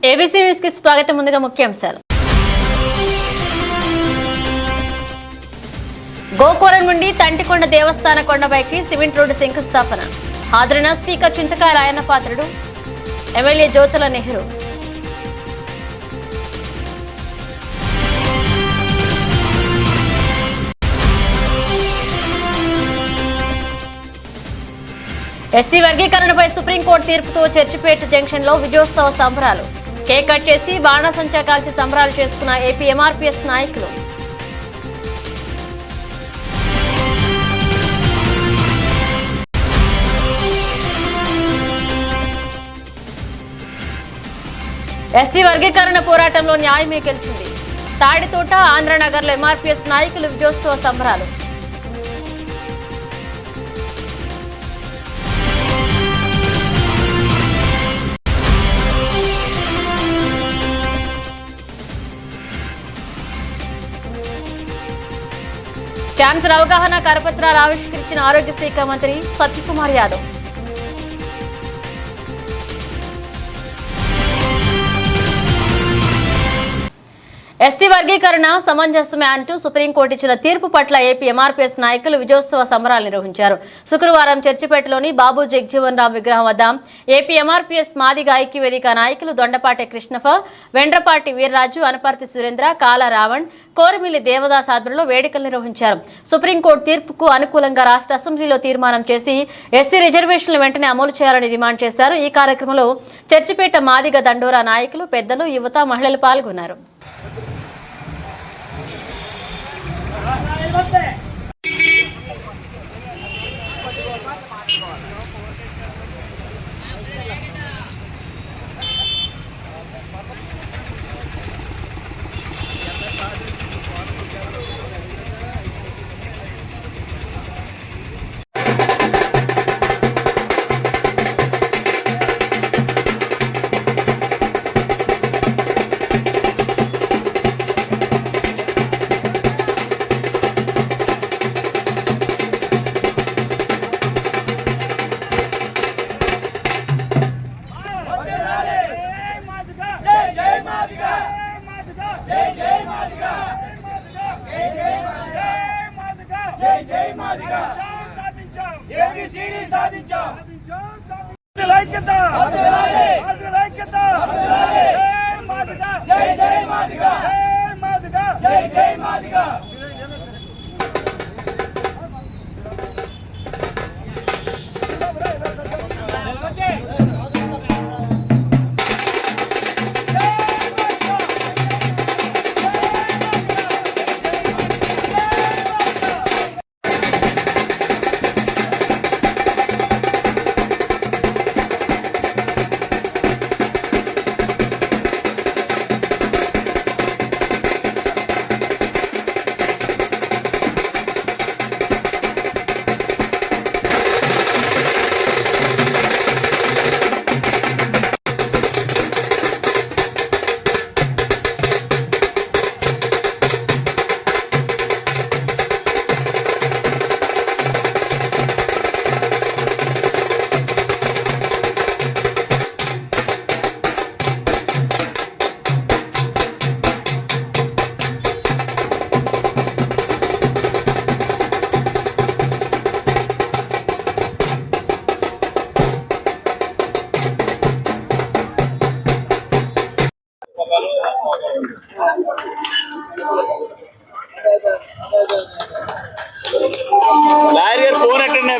ABC news కి స్వాగతం. ముందుగా ముఖ్యాంశాలు. గోకూరం నుండి తంటికొండ దేవస్థాన కొండపైకి సిమెంట్ రోడ్డు శంకుస్థాపన. హాజరైన speaker Chintakaya Rayanna Patrudu, MLA Jyothula Nehru. SC వర్గీకరణపై సుప్రీంకోర్టు తీర్పుతో చర్చిపేట జంక్షన్ లో విజయోత్సవ సంబరాలు. కేక్ కట్ చేసి బాణాసంచా కాల్చి సంబరాలు చేసుకున్న ఏపీ ఎంఆర్పీఎస్ నాయకులు. ఎస్సీ వర్గీకరణ పోరాటంలో న్యాయమే గెలిచింది. తాడితోట ఆంధ్రనగర్ లో ఎంఆర్పీఎస్ నాయకులు విజయోత్సవ సంబరాలు. క్యాన్సర్ అవగాహన కరపత్రాలు ఆవిష్కరించిన ఆరోగ్య శాఖ మంత్రి సత్యకుమార్ యాదవ్. ఎస్సీ వర్గీకరణ సమంజసమే అంటూ సుప్రీంకోర్టు ఇచ్చిన తీర్పు పట్ల ఏపీ ఎంఆర్పీఎస్ నాయకులు విజయోత్సవ సంబరాలు నిర్వహించారు. శుక్రవారం చర్చిపేటలోని బాబు జగజీవన్ రామ్ విగ్రహం వద్ద ఏపీ ఎంఆర్పీఎస్ మాదిగ ఐక్యవేదిక నాయకులు దొండపాటి కృష్ణఫ, వెండ్రపాటి వీర్రాజు, అనపర్తి సురేంద్ర, కాల రావణ్, కోరమిల్లి దేవదాస్ ఆధ్వర్యంలో వేడుకలు నిర్వహించారు. సుప్రీంకోర్టు తీర్పుకు అనుకూలంగా రాష్ట్ర అసెంబ్లీలో తీర్మానం చేసి ఎస్సీ రిజర్వేషన్లు వెంటనే అమలు చేయాలని డిమాండ్ చేశారు. ఈ కార్యక్రమంలో చర్చిపేట మాదిగ దండోరా నాయకులు, పెద్దలు, యువత, మహిళలు పాల్గొన్నారు.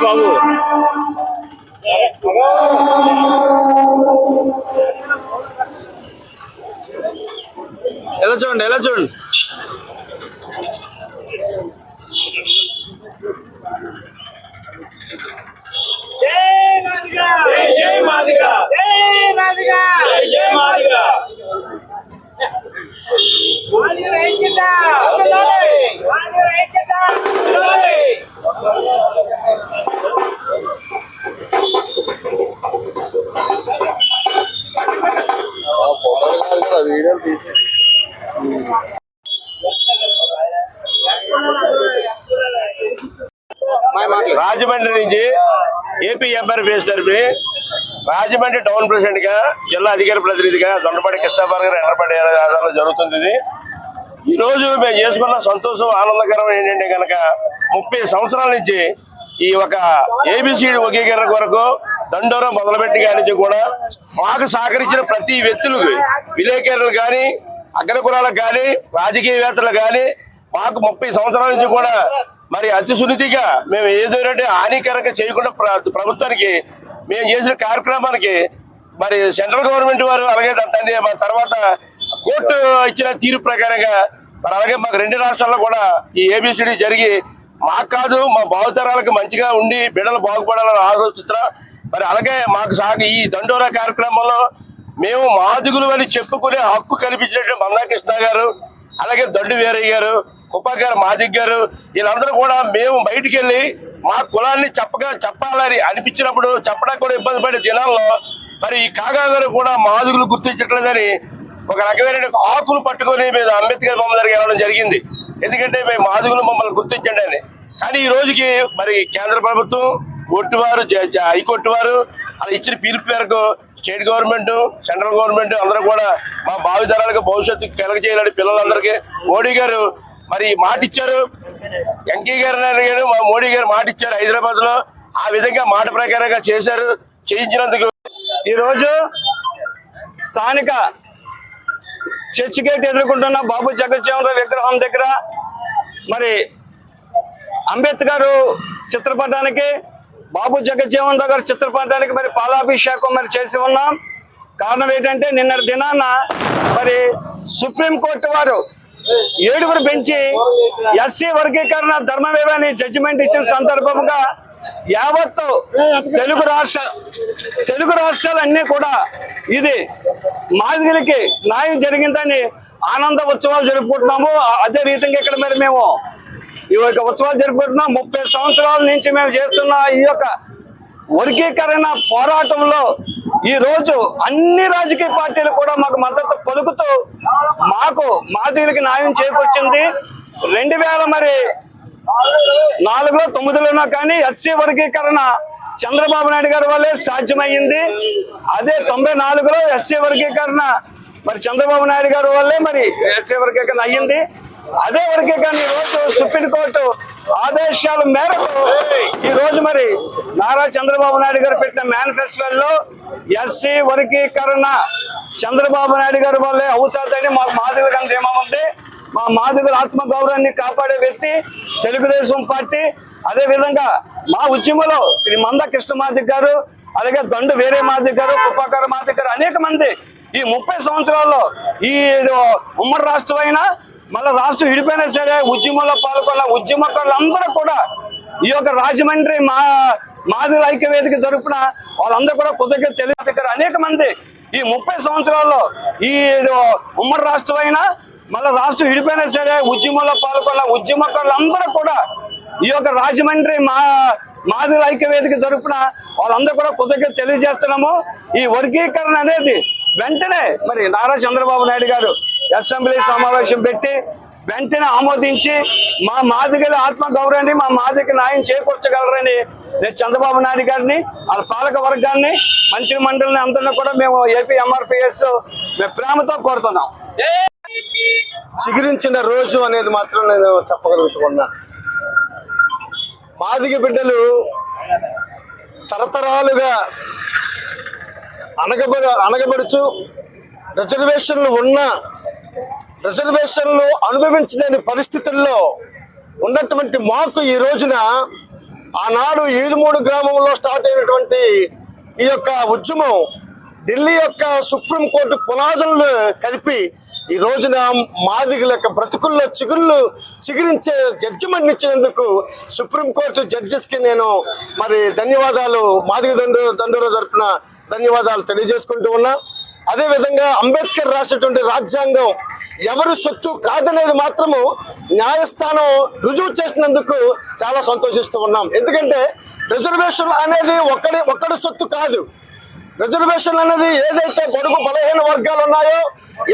బాబు ఎలా చూడండి జై మాదిగా వీడియో తీసి రాజమండ్రి నుంచి ఏపీ ఎంఆర్పీఎస్ తరఫున రాజమండ్రి టౌన్ ప్రెసిడెంట్ గా జిల్లా అధికార ప్రతినిధిగా దొండపాటి కృష్ణాబాబు గారు ఎర్రపాటి ఆధారంలో జరుగుతుంది ఇది. ఈ రోజు మేము చేసుకున్న సంతోషం ఆనందకరం ఏంటంటే కనుక 30 సంవత్సరాల నుంచి ఈ ఒక ఏబిసిడి వర్గీకరణ కొరకు దండోరా మొదలుపెట్టి కానీ కూడా మాకు సహకరించిన ప్రతి వ్యక్తులకు విలేకరులు కానీ అగ్రకులాలకు కానీ రాజకీయవేత్తలు కానీ మాకు 30 సంవత్సరాల నుంచి కూడా మరి అతి సున్నితిగా మేము ఏదైనా హానికరంగా చేయకుండా ప్రభుత్వానికి మేము చేసిన కార్యక్రమానికి మరి సెంట్రల్ గవర్నమెంట్ వారు అలాగే దాని తర్వాత కోర్టు ఇచ్చిన తీర్పు ప్రకారంగా మరి అలాగే మాకు 2 రాష్ట్రాల్లో కూడా ఈ ఏబిసిడి జరిగి మాకు కాదు మా భావితరాలకు మంచిగా ఉండి బిడ్డలు బాగుపడాలని ఆలోచిస్తున్నాం. మరి అలాగే మాకు ఈ దండోరా కార్యక్రమంలో మేము మాదిగులు అని చెప్పుకునే హక్కు కల్పించినట్టు మందాకృష్ణ గారు అలాగే దొడ్డు వీరయ్య గారు కుప్పగారు మాదిగ్ గారు వీళ్ళందరూ కూడా మేము బయటికి వెళ్ళి మా కులాన్ని చెప్పాలని అనిపించినప్పుడు చెప్పడానికి కూడా ఇబ్బంది పడే దినాల్లో మరి ఈ కాగా గారు కూడా మాదిగులు గుర్తించట్లేదని ఒక రకమైన ఆకులు పట్టుకొని మేము అంబేద్కర్ బొమ్మ దగ్గరికి వెళ్ళడం జరిగింది. ఎందుకంటే మేము మాదిగులు మమ్మల్ని గుర్తించండి అని. కానీ ఈ రోజుకి మరి కేంద్ర ప్రభుత్వం కోర్టు వారు హైకోర్టు వారు అలా ఇచ్చిన పిలుపు మేరకు స్టేట్ గవర్నమెంట్ సెంట్రల్ గవర్నమెంట్ అందరూ కూడా మా భావితరాలకు భవిష్యత్తు కలగజేయాలని పిల్లలందరికీ మోడీ గారు మరి మాట ఇచ్చారు. వెంకయ్య గారు మా మోడీ గారు మాట ఇచ్చారు హైదరాబాద్ లో. ఆ విధంగా మాట ప్రకారంగా చేశారు. చేయించినందుకు ఈరోజు స్థానిక చర్చి గేట్ ఎదుర్కొంటున్న బాబు జగజ్జీవనరావు విగ్రహం దగ్గర మరి అంబేద్కర్ చిత్రపటానికి బాబు జగజ్జీవనరావు గారి చిత్రపటానికి మరి పాలాభిషేకం మరి చేసి ఉన్నాం. కారణం ఏంటంటే నిన్నటి దినాన మరి సుప్రీంకోర్టు వారు 7 బెంచి ఎస్సీ వర్గీకరణ ధర్మవేదని జడ్జిమెంట్ ఇచ్చిన సందర్భంగా యావత్తు తెలుగు రాష్ట్రాలన్నీ కూడా ఇది మాదిగలకి న్యాయం జరిగిందని ఆనంద ఉత్సవాలు జరుపుకుంటున్నాము. అదే రీతిగా ఇక్కడ మరి మేము ఈ యొక్క ఉత్సవాలు జరుపుకుంటున్నాం. 30 సంవత్సరాల నుంచి మేము చేస్తున్న ఈ యొక్క వర్గీకరణ పోరాటంలో ఈ రోజు అన్ని రాజకీయ పార్టీలు కూడా మాకు మద్దతు పలుకుతూ మాకు మాదిగలకి న్యాయం చేకూర్చింది. 2004లో 9లోనో కానీ ఎస్సీ వర్గీకరణ చంద్రబాబు నాయుడు గారి వల్లే సాధ్యమైంది. అదే 94లో ఎస్సీ వర్గీకరణ మరి చంద్రబాబు నాయుడు గారి వల్లే మరి ఎస్సీ వర్గీకరణ అయ్యింది. అదే వర్గీకరణ ఈ రోజు సుప్రీంకోర్టు ఆదేశాల మేరకు ఈ రోజు మరి నారా చంద్రబాబు నాయుడు గారు పెట్టిన మేనిఫెస్టోలో ఎస్సీ వర్గీకరణ చంద్రబాబు నాయుడు గారి వల్లే అవుతుందని మా మాదిగల ధీమా ఉంది. మా మాదిగల ఆత్మగౌరవాన్ని కాపాడే వ్యక్తి తెలుగుదేశం పార్టీ. అదే విధంగా మా ఉద్యమంలో శ్రీ మంద కృష్ణ మాదిగ్ గారు అలాగే దొండు వేరే మాదిగ్ గారు కుప్పకార మాదిగ్ గారు అనేక మంది ఈ 30 సంవత్సరాల్లో ఈ ఉమ్మడి రాష్ట్రం అయినా మళ్ళీ రాష్ట్రం విడిపోయినా సరే ఉద్యమంలో పాల్గొన్న ఉద్యమకారులందరూ కూడా ఈ యొక్క రాజమండ్రి మాదిగల ఐక్యవేదిక జరుపున వాళ్ళందరూ కూడా కృతజ్ఞత తెలియదు. అనేక మంది ఈ 30 సంవత్సరాల్లో ఈ ఉమ్మడి రాష్ట్రం అయినా మళ్ళీ రాష్ట్రం విడిపోయినా సరే ఉద్యమంలో పాల్గొన్న ఉద్యమకారులందరూ కూడా ఈ యొక్క రాజమండ్రి మాదిగల ఐక్యవేదిక జరుపున వాళ్ళందరూ కూడా కృతజ్ఞత తెలియజేస్తున్నాము. ఈ వర్గీకరణ అనేది వెంటనే మరి నారా చంద్రబాబు నాయుడు గారు అసెంబ్లీ సమావేశం పెట్టి వెంటనే ఆమోదించి మా మాదిగల ఆత్మగౌరవాన్ని మా మాదిగ న్యాయం చేకూర్చగలరని నేను చంద్రబాబు నాయుడు గారిని వాళ్ళ పాలక వర్గాన్ని మంత్రి మండలిని అందరినీ కూడా మేము ఏపీ ఎంఆర్పిఎస్ మేము ప్రేమతో కోరుతున్నాం. చిగురించిన రోజు అనేది మాత్రం నేను చెప్పగలుగుతున్నాను. మాదిగ బిడ్డలు తరతరాలుగా అనగబడుచు రిజర్వేషన్లు అనుభవించలేని పరిస్థితుల్లో ఉన్నటువంటి మాకు ఈ రోజున ఆనాడు 7 గ్రామంలో స్టార్ట్ అయినటువంటి ఈ యొక్క ఉద్యమం ఢిల్లీ యొక్క సుప్రీంకోర్టు పునాదులను కలిపి ఈ రోజున మాదిగల యొక్క బ్రతుకుల్లో చిగురించే జడ్జిమెంట్ ఇచ్చినందుకు సుప్రీంకోర్టు జడ్జెస్కి నేను మరి ధన్యవాదాలు మాదిగ దండోరా తరపున ధన్యవాదాలు తెలియజేసుకుంటూ ఉన్నా. అదేవిధంగా అంబేద్కర్ రాసినటువంటి రాజ్యాంగం ఎవరి సొత్తు కాదనేది మాత్రము న్యాయస్థానం రుజువు చేసినందుకు చాలా సంతోషిస్తూ ఉన్నాం. ఎందుకంటే రిజర్వేషన్ అనేది ఒక్కడి సొత్తు కాదు. రిజర్వేషన్ అనేది ఏదైతే బడుగు బలహీన వర్గాలు ఉన్నాయో,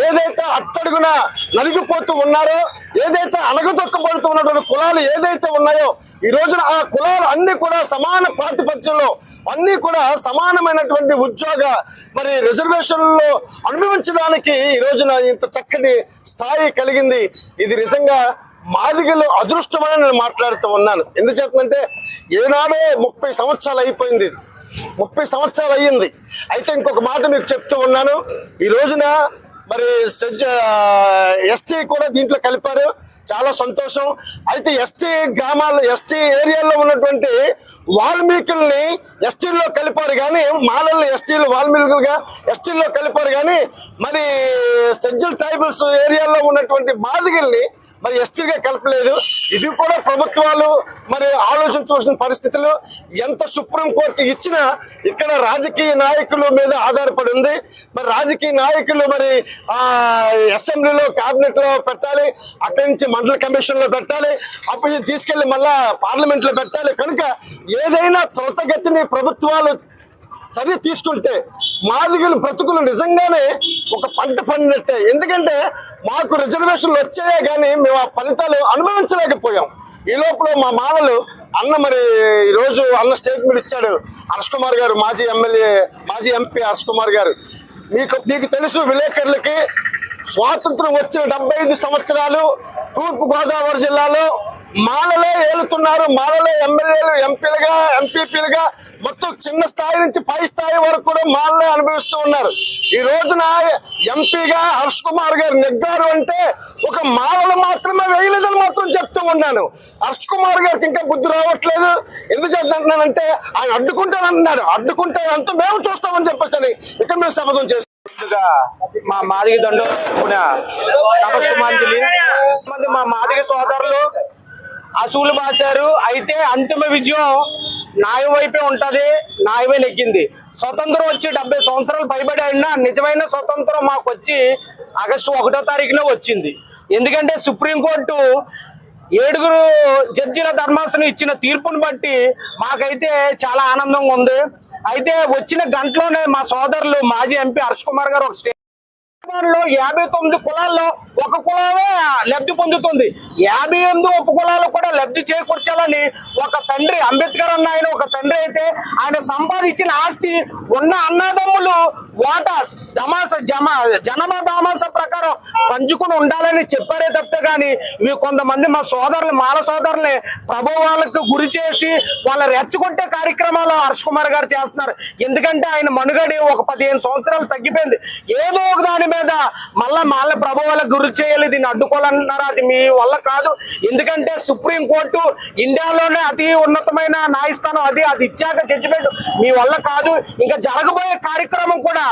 ఏదైతే అట్టడుగున నలిగిపోతూ ఉన్నారో, ఏదైతే అణగదొక్కబడుతూ ఉన్నటువంటి కులాలు ఏదైతే ఉన్నాయో ఈ రోజున ఆ కులాలు అన్ని కూడా సమాన ప్రాతిపత్యంలో అన్ని కూడా సమానమైనటువంటి ఉద్యోగ మరి రిజర్వేషన్లలో అనుభవించడానికి ఈ రోజున ఇంత చక్కటి స్థాయి కలిగింది. ఇది నిజంగా మాదిగలు అదృష్టమని నేను మాట్లాడుతూ ఉన్నాను. ఎందుచేతంటే ఏనాడో 30 సంవత్సరాలు అయిపోయింది, 30 సంవత్సరాలు అయ్యింది. అయితే ఇంకొక మాట మీకు చెప్తూ ఉన్నాను, ఈ రోజున మరి ఎస్టీ కూడా దీంట్లో కలిపారు, చాలా సంతోషం. అయితే ఎస్టీ గ్రామాల్లో ఎస్టీ ఏరియాలో ఉన్నటువంటి వాల్మీకుల్ని ఎస్టీల్లో కలిపారు కానీ మాలల్ని ఎస్టీలు వాల్మీకులుగా ఎస్టీల్లో కలిపారు కానీ మరి షెడ్యూల్ ట్రైబల్స్ ఏరియాలో ఉన్నటువంటి మాదిగల్ని మరి ఎస్టీగా కలపలేదు. ఇది కూడా ప్రభుత్వాలు మరి ఆలోచించవలసిన పరిస్థితులు. ఎంత సుప్రీంకోర్టు ఇచ్చినా ఇక్కడ రాజకీయ నాయకుల మీద ఆధారపడి ఉంది. మరి రాజకీయ నాయకులు మరి అసెంబ్లీలో క్యాబినెట్ లో పెట్టాలి, అక్కడి నుంచి మండల కమిషన్ లో పెట్టాలి, అప్పుడు తీసుకెళ్లి మళ్ళా పార్లమెంట్ లో పెట్టాలి. కనుక ఏదైనా త్వరితగతిని ప్రభుత్వాలు చదివి తీసుకుంటే మాదిగలు బ్రతుకులు నిజంగానే ఒక పంట పండినట్టే. ఎందుకంటే మాకు రిజర్వేషన్లు వచ్చాయే కానీ మేము ఆ ఫలితాలు అనుభవించలేకపోయాం. ఈ లోపల మా మానలు అన్న మరి ఈరోజు అన్న స్టేట్మెంట్ ఇచ్చాడు, హర్ష్ కుమార్ గారు, మాజీ ఎమ్మెల్యే మాజీ ఎంపీ హర్ష్ కుమార్ గారు. మీకు తెలుసు, విలేకరులకి స్వాతంత్రం వచ్చిన 75 సంవత్సరాలు తూర్పు గోదావరి జిల్లాలో మాలలే ఏలుతున్నారు. మాలలే ఎమ్మెల్యేలు, ఎంపీలుగా, ఎంపీపీలుగా మొత్తం చిన్న స్థాయి నుంచి పై స్థాయి వరకు కూడా మాలలే అనుభవిస్తూ ఉన్నారు. ఈ రోజున ఎంపీగా హర్ష్ కుమార్ గారు నెగ్గారు అంటే ఒక మాలలు మాత్రమే వేయలేదని మాత్రం చెప్తూ ఉన్నాను. హర్ష్ కుమార్ గారికి ఇంకా బుద్ధి రావట్లేదు. ఎందుకు చెప్తున్నానంటే ఆయన అడ్డుకుంటానన్నాడు, అడ్డుకుంటానంతా మేము చూస్తామని చెప్పేసి ఇక్కడ మేము సమాధానం చేస్తాం. మా మాదిగ దండు మంది మా మాదిగ సోదరులు అసూలు బాశారు. అయితే అంతిమ విజయం న్యాయం వైపే ఉంటది, న్యాయమే నెగ్గింది. స్వతంత్రం వచ్చి 70 సంవత్సరాలు పైబడి అయినా నిజమైన స్వతంత్రం మాకు వచ్చి ఆగస్టు 1వ తారీఖునే వచ్చింది. ఎందుకంటే సుప్రీంకోర్టు 7 జడ్జీల ధర్మాసనం ఇచ్చిన తీర్పును బట్టి మాకైతే చాలా ఆనందంగా ఉంది. అయితే వచ్చిన గంటలోనే మా సోదరులు మాజీ ఎంపీ హర్ష్ కుమార్ గారు ఒక 59 కులాల్లో ఒక కులమే లబ్ధి పొందుతుంది. 58 ఉపకులాలు కూడా లబ్ధి చేకూర్చాలని ఒక తండ్రి, అంబేద్కర్ అన్న ఆయన ఒక తండ్రి అయితే ఆయన సంపాదించిన ఆస్తి ఉన్న అన్నదమ్ములు వాటా జనమ దామాస ప్రకారం పంచుకుని ఉండాలని చెప్పారే తప్పితే కానీ ఇవి కొంతమంది మా సోదరులు, మాల సోదరుల్ని ప్రభావాలకు గురి చేసి వాళ్ళ రెచ్చగొట్టే కార్యక్రమాలు హర్ష్ కుమార్ గారు చేస్తున్నారు. ఎందుకంటే ఆయన మనుగడి ఒక 15 సంవత్సరాలు తగ్గిపోయింది. ఏదో ఒక దాని మీద మళ్ళా మాల ప్రభావాలకు గురి చేయాలి, దీన్ని అడ్డుకోవాలన్నారు. అది మీ వల్ల కాదు. ఎందుకంటే సుప్రీంకోర్టు ఇండియాలోనే అతి ఉన్నతమైన న్యాయస్థానం, అది ఇచ్చాక జడ్జిమెంట్ మీ వల్ల కాదు. ఇంకా జరగబోయే కార్యక్రమం కూడా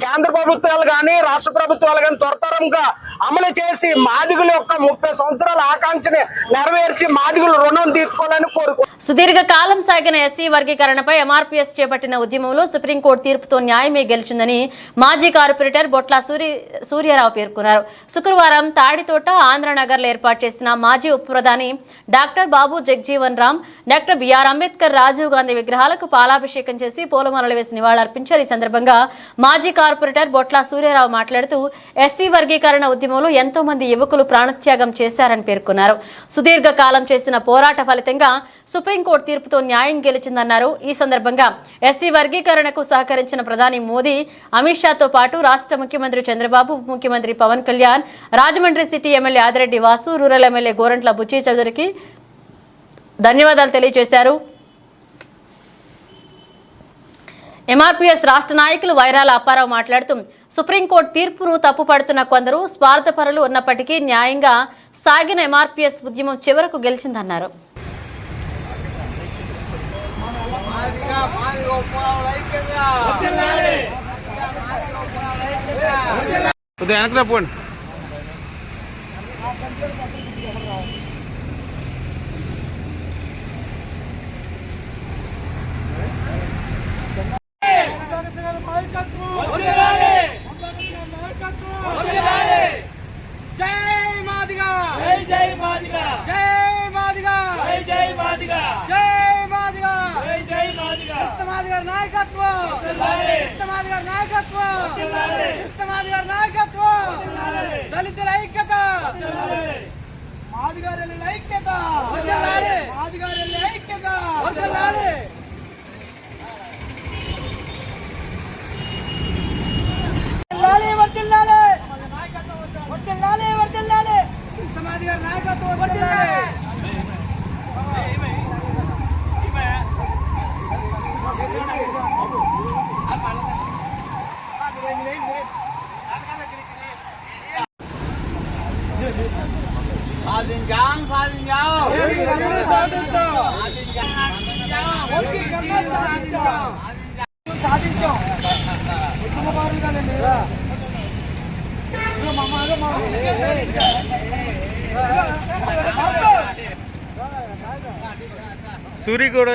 కేంద్ర ప్రభుత్వాలు కానీ రాష్ట్ర ప్రభుత్వాలు కానీ త్వరతరంగా అమలు చేసి మాదిగుల యొక్క 30 సంవత్సరాల ఆకాంక్షని నెరవేర్చి మాదిగులు రుణం తీర్చుకోవాలని కోరుకుంటున్నారు. సుదీర్ఘ కాలం సాగిన ఎస్సీ వర్గీకరణపై ఎంఆర్పీఎస్ చేపట్టిన ఉద్యమంలో సుప్రీంకోర్టు తీర్పుతో న్యాయమే గెలిచిందని మాజీ కార్పొరేటర్ బొట్ల సూర్యారావు పేర్కొన్నారు. శుక్రవారం తాడితోట ఆంధ్రనగర్లో ఏర్పాటు చేసిన మాజీ ఉప ప్రధాని doctor Babu Jagjivan Ram, doctor BR Ambedkar, Rajiv Gandhi విగ్రహాలకు పాలాభిషేకం చేసి పూలమాలలు వేసి నివాళులర్పించారు. ఈ సందర్భంగా మాజీ కార్పొరేటర్ బొట్ల సూర్యారావు మాట్లాడుతూ ఎస్సీ వర్గీకరణ ఉద్యమంలో ఎంతో మంది యువకులు ప్రాణత్యాగం చేశారని పేర్కొన్నారు. సుదీర్ఘ కాలం చేసిన పోరాట ఫలితంగా సుప్రీంకోర్టు తీర్పుతో న్యాయం గెలిచిందన్నారు. ఈ సందర్భంగా ఎస్సీ వర్గీకరణకు సహకరించిన ప్రధాని మోదీ, అమిత్ షాతో పాటు రాష్ట్ర ముఖ్యమంత్రి చంద్రబాబు, ఉప ముఖ్యమంత్రి Pawan Kalyan, Rajahmundry city MLA Adireddy Vasu, rural MLA Gorantla Butchi చౌదరికి ధన్యవాదాలు తెలియజేశారు. ఎంఆర్పీఎస్ రాష్ట్ర నాయకులు వైరాల అప్పారావు మాట్లాడుతూ సుప్రీంకోర్టు తీర్పును తప్పుపడుతున్న కొందరు స్వార్థపరులు ఉన్నప్పటికీ న్యాయంగా సాగిన ఎంఆర్పీఎస్ ఉద్యమం చివరకు గెలిచిందన్నారు. దళితుల ఐక్యత, మాదిగల ఐక్యత. ఐక్యత మాదిగారెల్లి ఐక్యత కృష్ణమాది గారి నాయకత్వం సాధించాం సాధించాం ఉత్తమవారు కదండి సూరికోట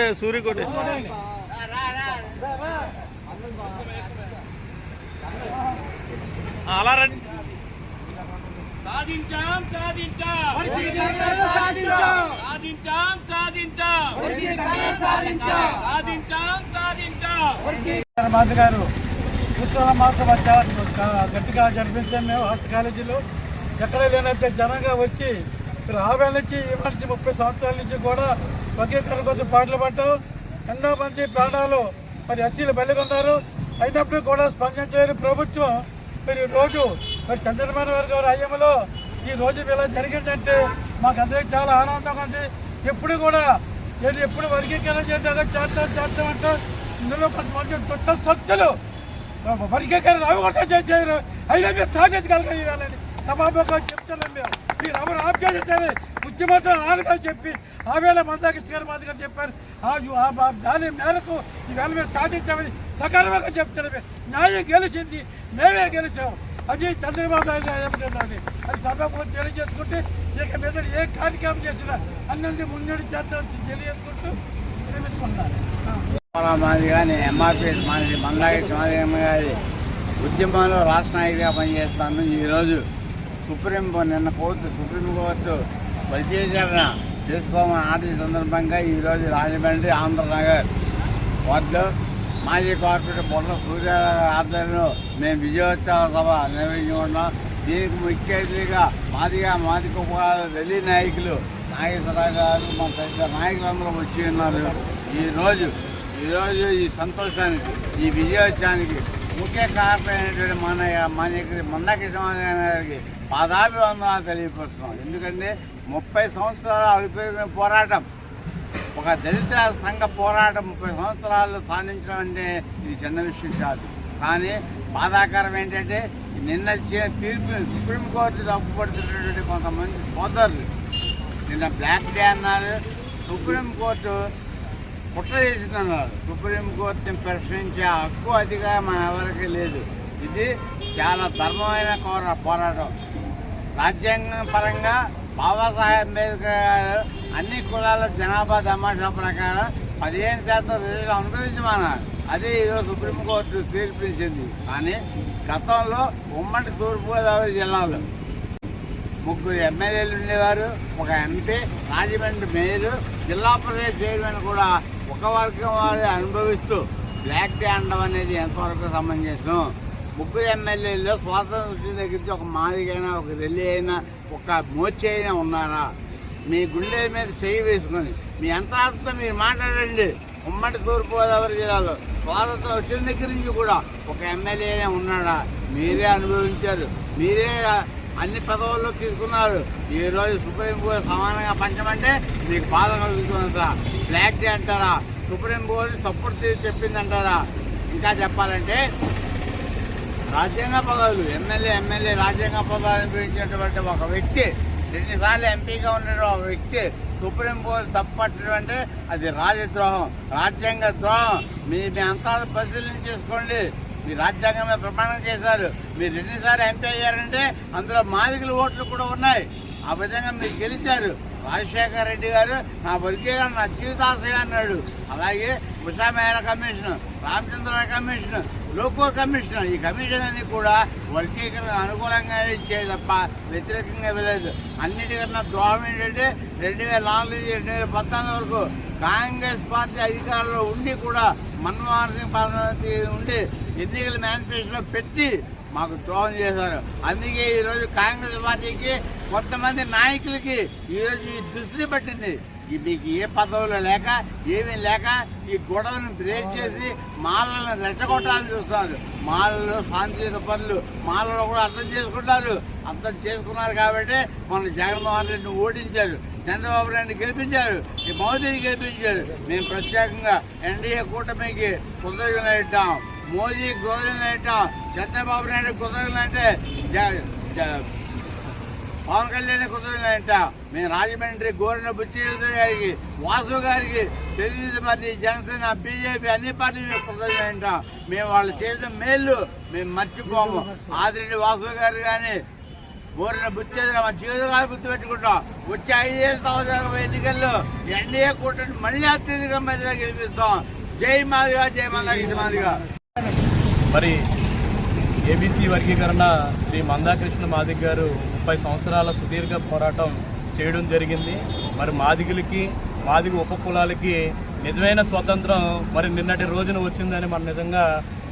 అలా రండి. సాధించాం మాధవ్ గారు ఉత్సవ మహోత్సవం గట్టిగా జరిపించాం మేము హాస్టల్ కాలేజీలో. ఎక్కడ లేనంత జనంగా వచ్చి రావేళ నుంచి ఈ మనిషి 30 సంవత్సరాల నుంచి కూడా వర్గీకరణ కోసం పాటలు పడ్డాం. ఎన్నో మంది ప్రాణాలు మరి ఎస్సీలు బలిగొన్నారు. అయినప్పుడు కూడా స్పందించని ప్రభుత్వం మరి రోజు మరి చంద్రబాబు గారి హయాంలో ఈ రోజు ఇలా జరిగిందంటే మాకు అందరికీ చాలా ఆనందంగా ఉంది. ఎప్పుడు కూడా నేను ఎప్పుడు వర్గీకరణ చేస్తామంటే ఇందులో కొంతమంది దుట్ట సత్తులు వర్గీకరణ అవగొట్ట చేశారు. అయినా మీరు సాధించగలగాలని సభాముఖంగా చెప్తున్నాం. మీరు ఎవరు ఆప్ చేసేసారు ముఖ్యమంత్రి ఆగదని చెప్పి ఆవేళ మందాకృష్ణ గారు మాది గారు చెప్పారు. దాని మేరకు ఈవేళ మేము సాధించామని సకాలంగా చెప్తున్నాం. న్యాయం గెలిచింది, మేమే గెలిచాం. అది చంద్రబాబు నాయుడు ఏమిటండి అది సభకు తెలియజేసుకుంటే ఇక మీద ఏ కార్యక్రమం చేసినా అన్నింటి ముందు చేద్దాం తెలియజేసుకుంటూ నిర్మించుకున్నాను. మాది కానీ ఎంఆర్పిఎస్ మాది మందాకృష్ణ మాది గారి ఉద్యమంలో రాష్ట్ర నాయకుడిగా పనిచేస్తాను. ఈరోజు సుప్రీంకోర్టు వర్గీకరణ చేసుకోమని ఆర్డర్ సందర్భంగా ఈరోజు రాజమండ్రి ఆంధ్రనగర్ వార్డులో మాజీ కార్పొరేటర్ బొట్ల సూర్య ఆధ్వర్యంలో మేము విజయోత్సవ సభ నిర్వహించుకున్నాం. దీనికి ముఖ్య అతిథిగా మాదిగ ఢిల్లీ నాయకులు నాగేశ్వరరావు గారు మన తదితర నాయకులందరూ వచ్చి ఉన్నారు. ఈరోజు ఈ సంతోషానికి, ఈ విజయోత్సవానికి ముఖ్య కారణమైనటువంటి మన మందాకృష్ణ గారికి పాదాభివందనాలు తెలియపరుస్తున్నాం. ఎందుకంటే 30 సంవత్సరాల అలుపెరిగిన పోరాటం, ఒక దళిత సంఘ పోరాటం 30 సంవత్సరాలు సాధించడం అంటే ఇది చిన్న విషయం కాదు. కానీ బాధాకరం ఏంటంటే నిన్న తీర్పుని సుప్రీంకోర్టు తప్పుపడుతున్నటువంటి కొంతమంది సోదరులు నిన్న బ్లాక్ డే అన్నారు, సుప్రీంకోర్టు కుట్ర చేసిందన్నారు. సుప్రీంకోర్టుని ప్రశ్నించే హక్కు అధికారం మన ఎవరికి లేదు. ఇది చాలా ధర్మమైన పోరాటం. రాజ్యాంగం పరంగా బాబాసాహెబ్ అంబేద్కర్ గారు అన్ని కులాల జనాభా తమాషా ప్రకారం 15% రిజర్వేషన్ అనుభవించమన్నారు. అదే ఈరోజు సుప్రీంకోర్టు తీర్పునిచ్చింది. కానీ గతంలో ఉమ్మడి తూర్పుగోదావరి జిల్లాలో 3 ఎమ్మెల్యేలు ఉండేవారు, 1 ఎంపీ, రాజమండ్రి మేయరు, జిల్లా పరిషత్ చైర్మన్ కూడా ఒక వర్గం వారు అనుభవిస్తూ బ్లాక్ డే అనడం అనేది ఎంతవరకు సమంజసం? 3 ఎమ్మెల్యేల్లో స్వాతంత్రం వచ్చిన దగ్గర నుంచి ఒక మాదిగైనా, ఒక రెల్లి అయినా, ఒక మోర్చి అయినా ఉన్నారా? మీ గుండె మీద చేయి వేసుకొని మీ అంతరాత్మతో మీరు మాట్లాడండి. ఉమ్మడి తూర్పుగోదావరి జిల్లాలో స్వాతంత్రం వచ్చిన దగ్గర నుంచి కూడా ఒక ఎమ్మెల్యే అయినా ఉన్నాడా? మీరే అనుభవించారు, మీరే అన్ని పదవుల్లో తీసుకున్నారు. ఈరోజు సుప్రీంకోర్టు సమానంగా పంచమంటే మీకు బాధ కలుగుతుందా? బ్లాక్ డే అంటారా? సుప్రీంకోర్టు తప్పుడు తీర్పు చెప్పిందంటారా? ఇంకా చెప్పాలంటే రాజ్యాంగ పదవులు ఎమ్మెల్యే రాజ్యాంగ పదవులు అనుభవించినటువంటి ఒక వ్యక్తి, 2 సార్లు ఎంపీగా ఉన్నటువంటి ఒక వ్యక్తి సుప్రీంకోర్టు తప్పట్టడం అంటే అది రాజద్రోహం, రాజ్యాంగ ద్రోహం. మీ అంతా పరిశీలన చేసుకోండి. మీ రాజ్యాంగం మీద ప్రమాణం చేశారు. మీరు 2 సార్లు ఎంపీ అయ్యారంటే అందులో మాదిగల ఓట్లు కూడా ఉన్నాయి. ఆ విధంగా మీరు గెలిచారు. రాజశేఖర రెడ్డి గారు నా వర్గీకరణ నా జీవితాశయం అన్నాడు. అలాగే Usha Mehra commission, Ramachandra commission, Lokur commission, ఈ కమిషన్ అన్ని కూడా వర్గీకరణ అనుకూలంగానే ఇచ్చేది తప్ప వ్యతిరేకంగా వెళ్ళలేదు. అన్నిటికన్నా ద్రోహం ఏంటంటే 2004 నుంచి 2014 వరకు కాంగ్రెస్ పార్టీ అధికారంలో ఉండి కూడా మన్మోహన్ సింగ్ ప్రధానమంత్రి ఉండి ఎన్నికల మేనిఫెస్టోలో పెట్టి మాకు ద్రోహం చేశారు. అందుకే ఈరోజు కాంగ్రెస్ పార్టీకి కొంతమంది నాయకులకి ఈరోజు ఈ దుస్థితి పట్టింది. మీకు ఏ పదవులు లేక ఏమీ లేక ఈ గొడవను బ్రేక్ చేసి మాలను రెచ్చగొట్టాలని చూస్తున్నారు. మాలలో శాంతియుత పనులు మాలలో కూడా అర్థం చేసుకుంటారు. అర్థం చేసుకున్నారు కాబట్టి మన జగన్మోహన్ రెడ్డిని ఓడించారు, చంద్రబాబు నాయుడిని గెలిపించారు, ఈ మోదీని గెలిపించారు. మేము ప్రత్యేకంగా ఎన్డీఏ కూటమికి కృతజ్ఞతలు ఇట్టాం, మోదీకి కృతజ్ఞతలు ఇట్టాం, చంద్రబాబు నాయుడు కృతజ్ఞతలు అంటే పవన్ కళ్యాణ్ కృతజ్ఞతలు అంటాం. మేము రాజమండ్రి గోరిన బుచ్చిరెడ్డి గారికి, వాసు గారికి, తెలుగుదేశం పార్టీ, జనసేన, బీజేపీ అన్ని పార్టీలు కృతజ్ఞతలు అంటాం. మేము వాళ్ళు చేసిన మేళ్ళు మేము మర్చిపోము. ఆదిరెడ్డి వాసు గారు కానీ గోరిన బుచ్చేది మా జీవితాలు గుర్తుపెట్టుకుంటాం. వచ్చే 5 సంవత్సరాల ఎన్నికల్లో ఎన్డీఏ కూటమి మళ్ళీ అత్యధిక మెజార్టీగా గెలిపిస్తాం. జై మాదిగా, జై మాదిగా. మరి ఏబీసీ వర్గీకరణ శ్రీ మందాకృష్ణ మాదిగ గారు 30 సంవత్సరాల సుదీర్ఘ పోరాటం చేయడం జరిగింది. మరి మాదిగులకి, మాదిగ ఉపకులాలకి నిజమైన స్వతంత్రం మరి నిన్నటి రోజున వచ్చిందని మనం నిజంగా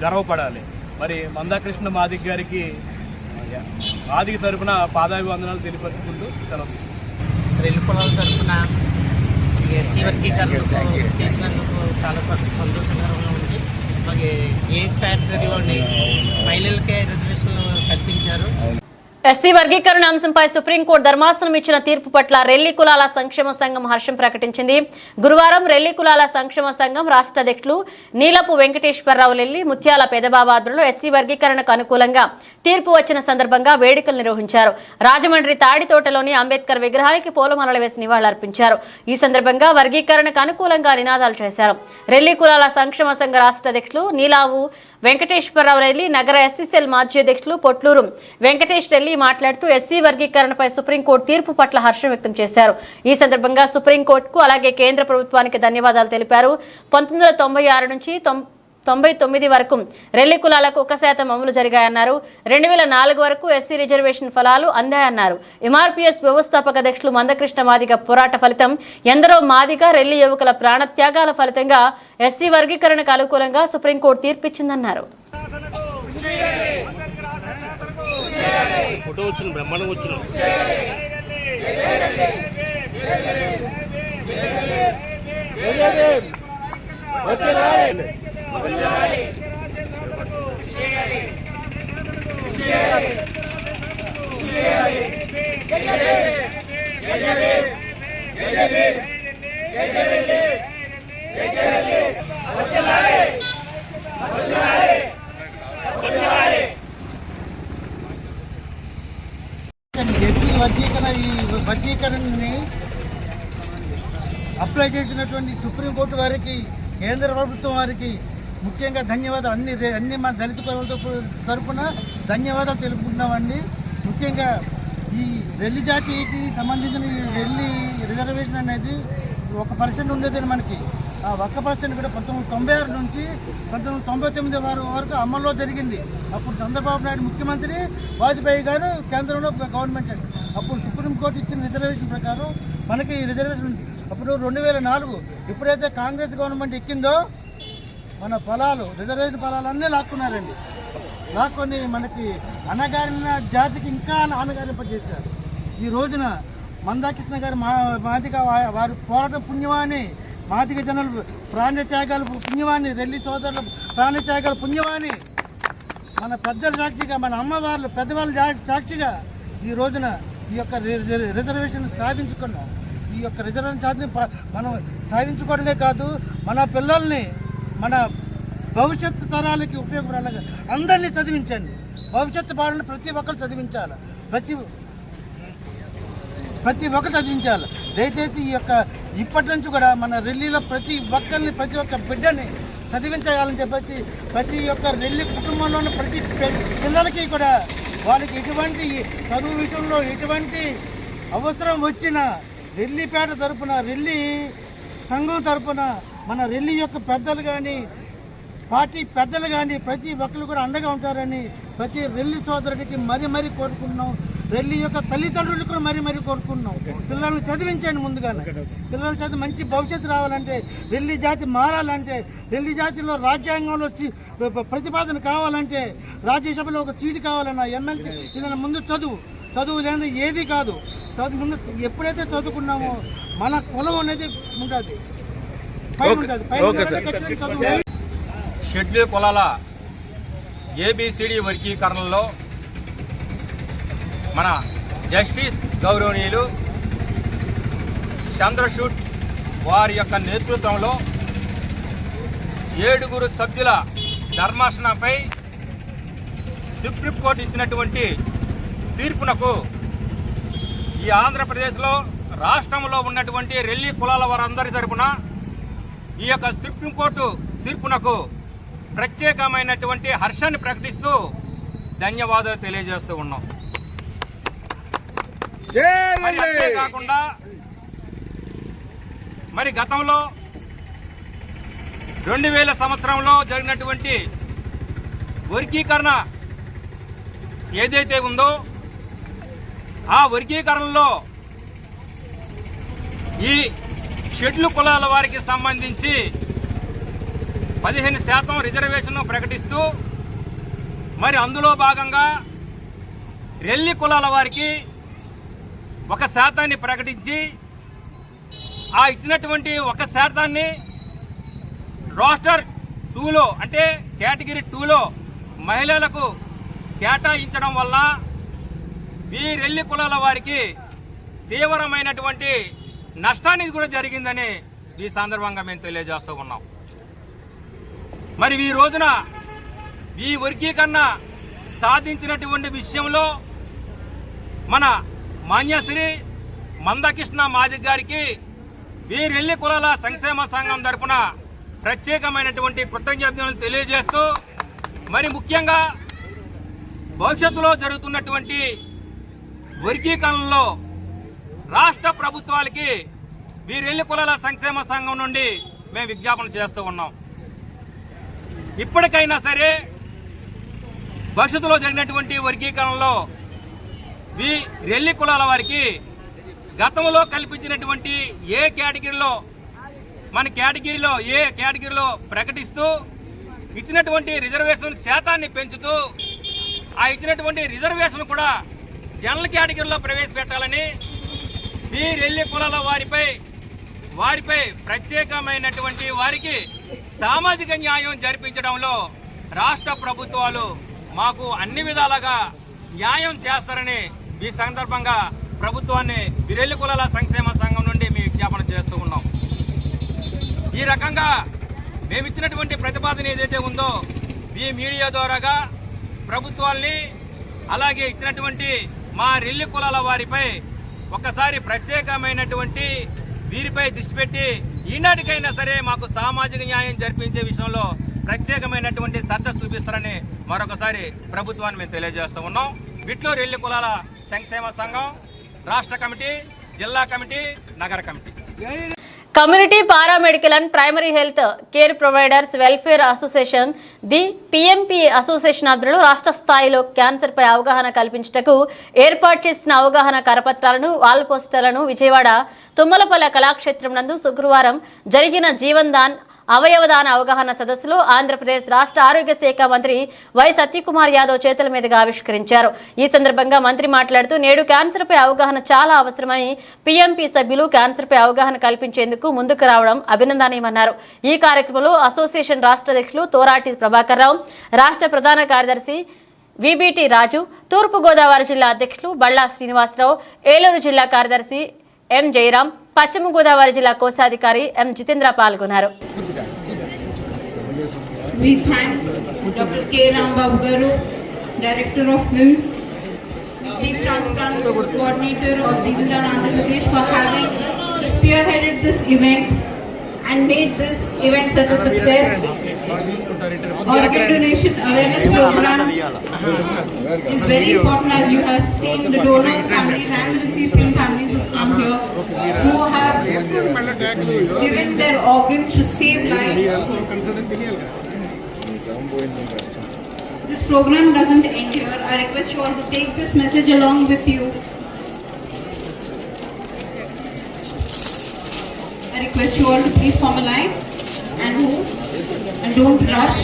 గర్వపడాలి. మరి మందాకృష్ణ మాదిగ గారికి మాదిగ తరఫున పాదాభివందనాలు తెలియపరుచుకుంటూ సెలవు. రెల్లి కులాల తరఫున ఎస్సీ వర్గీకరణకు చేసినందుకు చాలా సంతోషంగా ఉంది. అలాగే ఏ ఫ్యాక్టరీలోని మహిళలకే రిజర్వేషన్లు కల్పించారు. ఎస్సీ వర్గీకరణ అంశంపై సుప్రీంకోర్టు ధర్మాసనం ఇచ్చిన తీర్పు పట్ల రెల్లి కులాల సంక్షేమ సంఘం హర్షం ప్రకటించింది. గురువారం రెల్లి కులాల సంక్షేమ సంఘం రాష్ట్ర అధ్యక్షులు నీలపు వెంకటేశ్వరరావు రెల్లి, ముత్యాల పెదబాబు ఆధ్వర్యంలో ఎస్సీ వర్గీకరణకు అనుకూలంగా తీర్పు వచ్చిన సందర్భంగా వేడుకలు నిర్వహించారు. రాజమండ్రి తాడితోటలోని అంబేద్కర్ విగ్రహానికి పూలమాలలు వేసి నివాళులర్పించారు. ఈ సందర్భంగా వర్గీకరణకు అనుకూలంగా నినాదాలు చేశారు. రెల్లి కులాల సంక్షేమ సంఘ రాష్ట్ర అధ్యక్షులు నీలావు వెంకటేశ్వరరావు రెల్లి, నగర ఎస్సీసీఎల్ మాజీ అధ్యక్షులు పొట్లూరు వెంకటేష్ రెల్లి మాట్లాడుతూ ఎస్సీ వర్గీకరణపై సుప్రీంకోర్టు తీర్పు పట్ల హర్షం వ్యక్తం చేశారు. ఈ సందర్భంగా సుప్రీంకోర్టుకు అలాగే కేంద్ర ప్రభుత్వానికి ధన్యవాదాలు తెలిపారు. 1996 నుంచి 99 వరకు రెల్లి కులాలకు 1% అమలు జరిగాయన్నారు. 2004 వరకు ఎస్సీ రిజర్వేషన్ ఫలాలు అందాయన్నారు. ఎంఆర్పీఎస్ వ్యవస్థాపక అధ్యక్షులు మందకృష్ణ మాదిగ పోరాట ఫలితం, ఎందరో మాదిగ రెల్లి యువకుల ప్రాణత్యాగాల ఫలితంగా ఎస్సీ వర్గీకరణకు అనుకూలంగా సుప్రీంకోర్టు తీర్పిచ్చిందన్నారు. ఫోటో వచ్చిన బ్రహ్మాండంగా వచ్చిన వర్గీకరణని అప్లై చేసినటువంటి సుప్రీంకోర్టు వారికి, కేంద్ర ప్రభుత్వం వారికి ముఖ్యంగా ధన్యవాదాలు. అన్ని మన దళిత కులాల తరఫున ధన్యవాదాలు తెలుపుకుంటున్నామండి. ముఖ్యంగా ఈ రెల్లి జాతికి సంబంధించిన ఈ రెల్లి రిజర్వేషన్ అనేది 1% ఉండేదని మనకి. ఆ 1% కూడా 1996 నుంచి 1999 వరకు అమల్లో జరిగింది. అప్పుడు చంద్రబాబు నాయుడు ముఖ్యమంత్రి, వాజ్పేయి గారు కేంద్రంలో గవర్నమెంట్ అండి. అప్పుడు సుప్రీంకోర్టు ఇచ్చిన రిజర్వేషన్ ప్రకారం మనకి రిజర్వేషన్ ఉంది. అప్పుడు 2004 ఎప్పుడైతే కాంగ్రెస్ గవర్నమెంట్ ఎక్కిందో మన ఫలాలు, రిజర్వేషన్ ఫలాలన్నీ లాక్కున్నారండి. లాక్కొని మనకి అణగారిన జాతికి ఇంకా అణగారింపజేశారు. ఈ రోజున మందాకృష్ణ గారు మాదిగ వారి పోరాటం పుణ్యమాని, మాదిగ జనులు ప్రాణత్యాగాలు పుణ్యమాని, రెల్లి సోదరుల ప్రాణత్యాగాలు పుణ్యమాని, మన పెద్దల సాక్షిగా, మన అమ్మవార్లు పెద్దవాళ్ళ సాక్షిగా ఈ రోజున ఈ యొక్క రిజర్వేషన్ సాధించుకున్నాం. ఈ యొక్క రిజర్వేషన్ మనం సాధించుకోవడమే కాదు, మన పిల్లల్ని, మన భవిష్యత్తు తరాలకి ఉపయోగపడాలి. అందరినీ చదివించండి. భవిష్యత్తు బాలను ప్రతి ఒక్కరు చదివించాలి. ప్రతి ఒక్కరు చదివించాలి. దయచేసి ఈ యొక్క ఇప్పటి నుంచి కూడా మన రెల్లీలో ప్రతి ఒక్కరిని, ప్రతి ఒక్క బిడ్డని చదివించాలని చెప్పేసి ప్రతి ఒక్క రెల్లి కుటుంబంలో ఉన్న ప్రతి పిల్లలకి కూడా వాళ్ళకి ఎటువంటి చదువు విషయంలో ఎటువంటి అవసరం వచ్చినా రెల్లిపేట తరపున, రెల్లి సంఘం తరపున మన రెల్లి యొక్క పెద్దలు కానీ, పార్టీ పెద్దలు కానీ ప్రతి ఒక్కరు కూడా అండగా ఉంటారని ప్రతి రెల్లి సోదరుడికి మరీ కోరుకుంటున్నాం. రెల్లి యొక్క తల్లిదండ్రులు కూడా మరీ కోరుకుంటున్నాం. పిల్లల్ని చదివించండి ముందుగానే. పిల్లల చదివి మంచి భవిష్యత్తు రావాలంటే, రెల్లి జాతి మారాలంటే, రెల్లి జాతిలో రాజ్యాంగంలో ప్రతిపాదన కావాలంటే, రాజ్యసభలో ఒక సీటు కావాలన్నా, ఎమ్మెల్సీ ఏదైనా ముందు చదువు లేని ఏది కాదు. చదువు ముందు ఎప్పుడైతే చదువుకున్నామో మన కులం అనేది ఉంటుంది. షెడ్యూల్ కులాల ఏబిసిడి వర్గీకరణలో మన జస్టిస్ గౌరవనీయులు చంద్రచూడ్ వారి యొక్క నేతృత్వంలో 7 సభ్యుల ధర్మాసనంపై సుప్రీంకోర్టు ఇచ్చినటువంటి తీర్పునకు ఈ ఆంధ్రప్రదేశ్లో రాష్ట్రంలో ఉన్నటువంటి రెల్లి కులాల వారందరి తరపున ఈ యొక్క సుప్రీంకోర్టు తీర్పునకు ప్రత్యేకమైనటువంటి హర్షాన్ని ప్రకటిస్తూ ధన్యవాదాలు తెలియజేస్తూ ఉన్నాం. మరి అంతేకాకుండా మరి గతంలో 2000 సంవత్సరంలో జరిగినటువంటి వర్గీకరణ ఏదైతే ఉందో ఆ వర్గీకరణలో ఈ షెడ్యూల్ కులాల వారికి సంబంధించి 15% రిజర్వేషన్ ప్రకటిస్తూ మరి అందులో భాగంగా రెల్లి కులాల వారికి 1% ప్రకటించి ఆ ఇచ్చినటువంటి 1% రోస్టర్ 2లో అంటే కేటగిరీ 2లో మహిళలకు కేటాయించడం వల్ల ఈ రెల్లి కులాల వారికి తీవ్రమైనటువంటి నష్టానికి కూడా జరిగిందని ఈ సందర్భంగా మేము తెలియజేస్తూ ఉన్నాం. మరి ఈ రోజున ఈ వర్గీకరణ సాధించినటువంటి విషయంలో మన మాన్యశ్రీ మందకృష్ణ మాదిగ గారికి ఈ రెల్లి కులాల సంక్షేమ సంఘం తరపున ప్రత్యేకమైనటువంటి కృతజ్ఞతలు తెలియజేస్తూ మరి ముఖ్యంగా భవిష్యత్తులో జరుగుతున్నటువంటి వర్గీకరణలో రాష్ట్ర ప్రభుత్వాలకి ఈ రెల్లి కులాల సంక్షేమ సంఘం నుండి మేము విజ్ఞాపన చేస్తూ ఉన్నాం. ఇప్పటికైనా సరే భవిష్యత్తులో జరిగినటువంటి వర్గీకరణలో ఈ రెల్లి కులాల వారికి గతంలో కల్పించినటువంటి ఏ కేటగిరీలో మన కేటగిరీలో ప్రకటిస్తూ ఇచ్చినటువంటి రిజర్వేషన్ శాతాన్ని పెంచుతూ ఆ ఇచ్చినటువంటి రిజర్వేషన్ కూడా జనరల్ కేటగిరీలో ప్రవేశపెట్టాలని ఈ రెల్లి కులాల వారిపై ప్రత్యేకమైనటువంటి వారికి సామాజిక న్యాయం జరిపించడంలో రాష్ట్ర ప్రభుత్వాలు మాకు అన్ని విధాలుగా న్యాయం చేస్తారని ఈ సందర్భంగా ప్రభుత్వాన్ని ఈ రెల్లి కులాల సంక్షేమ సంఘం నుండి మేము విజ్ఞాపన చేస్తూ ఉన్నాం. ఈ రకంగా మేమిచ్చినటువంటి ప్రతిపాదన ఏదైతే ఉందో ఈ మీడియా ద్వారాగా ప్రభుత్వాల్ని అలాగే ఇచ్చినటువంటి మా రెల్లి కులాల వారిపై ఒకసారి ప్రత్యేకమైనటువంటి వీరిపై దృష్టి పెట్టి ఈనాటికైనా సరే మాకు సామాజిక న్యాయం జరిపించే విషయంలో ప్రత్యేకమైనటువంటి శ్రద్ధ చూపిస్తారని మరొకసారి ప్రభుత్వాన్ని మేము తెలియజేస్తూ ఉన్నాం. బిట్లో రెల్లి కులాల సంక్షేమ సంఘం రాష్ట్ర కమిటీ, జిల్లా కమిటీ, నగర committee. Community paramedical and primary health care providers welfare association the PMP association ఆధ్వర్యంలో రాష్ట్ర స్థాయిలో క్యాన్సర్ పై అవగాహన కల్పించుటకు ఏర్పాటు చేసిన అవగాహన కరపత్రాలను వాల్ పోస్టర్లను విజయవాడ తుమ్మలపల్లె కళాక్షేత్రం నందు శుక్రవారం జరిగిన జీవన్ దాన్ అవయవదాన అవగాహన సదస్సులో ఆంధ్రప్రదేశ్ రాష్ట్ర ఆరోగ్య శాఖ మంత్రి వై సత్యకుమార్ యాదవ్ చేతుల మీదుగా ఆవిష్కరించారు. ఈ సందర్భంగా మంత్రి మాట్లాడుతూ నేడు క్యాన్సర్ పై అవగాహన చాలా అవసరమని పిఎంపి సభ్యులు క్యాన్సర్ పై అవగాహన కల్పించేందుకు ముందుకు రావడం అభినందనీయమన్నారు. ఈ కార్యక్రమంలో అసోసియేషన్ రాష్ట్ర అధ్యక్షులు తోరాటి ప్రభాకర్ రావు, రాష్ట్ర ప్రధాన కార్యదర్శి విబిటి రాజు, తూర్పు గోదావరి జిల్లా అధ్యక్షులు బళ్ళా శ్రీనివాసరావు, ఏలూరు జిల్లా కార్యదర్శి ఎం జయరాం, పశ్చిమ గోదావరి జిల్లా కోశాధికారి ఎం జితేంద్ర పాల్గొన్నారు. We thank Dr. K. Rambabu Garu, Director of WIMS, Chief Transplant Coordinator of Jeevan Andhra Pradesh for having spearheaded this event and made this event such a success. Organ donation awareness program is very important, as you have seen the donors' families and the recipient families who come here, who have given their organs to save lives. this program doesn't end here. I request you all to take this message along with you. I request you all to please form a line and move and don't rush.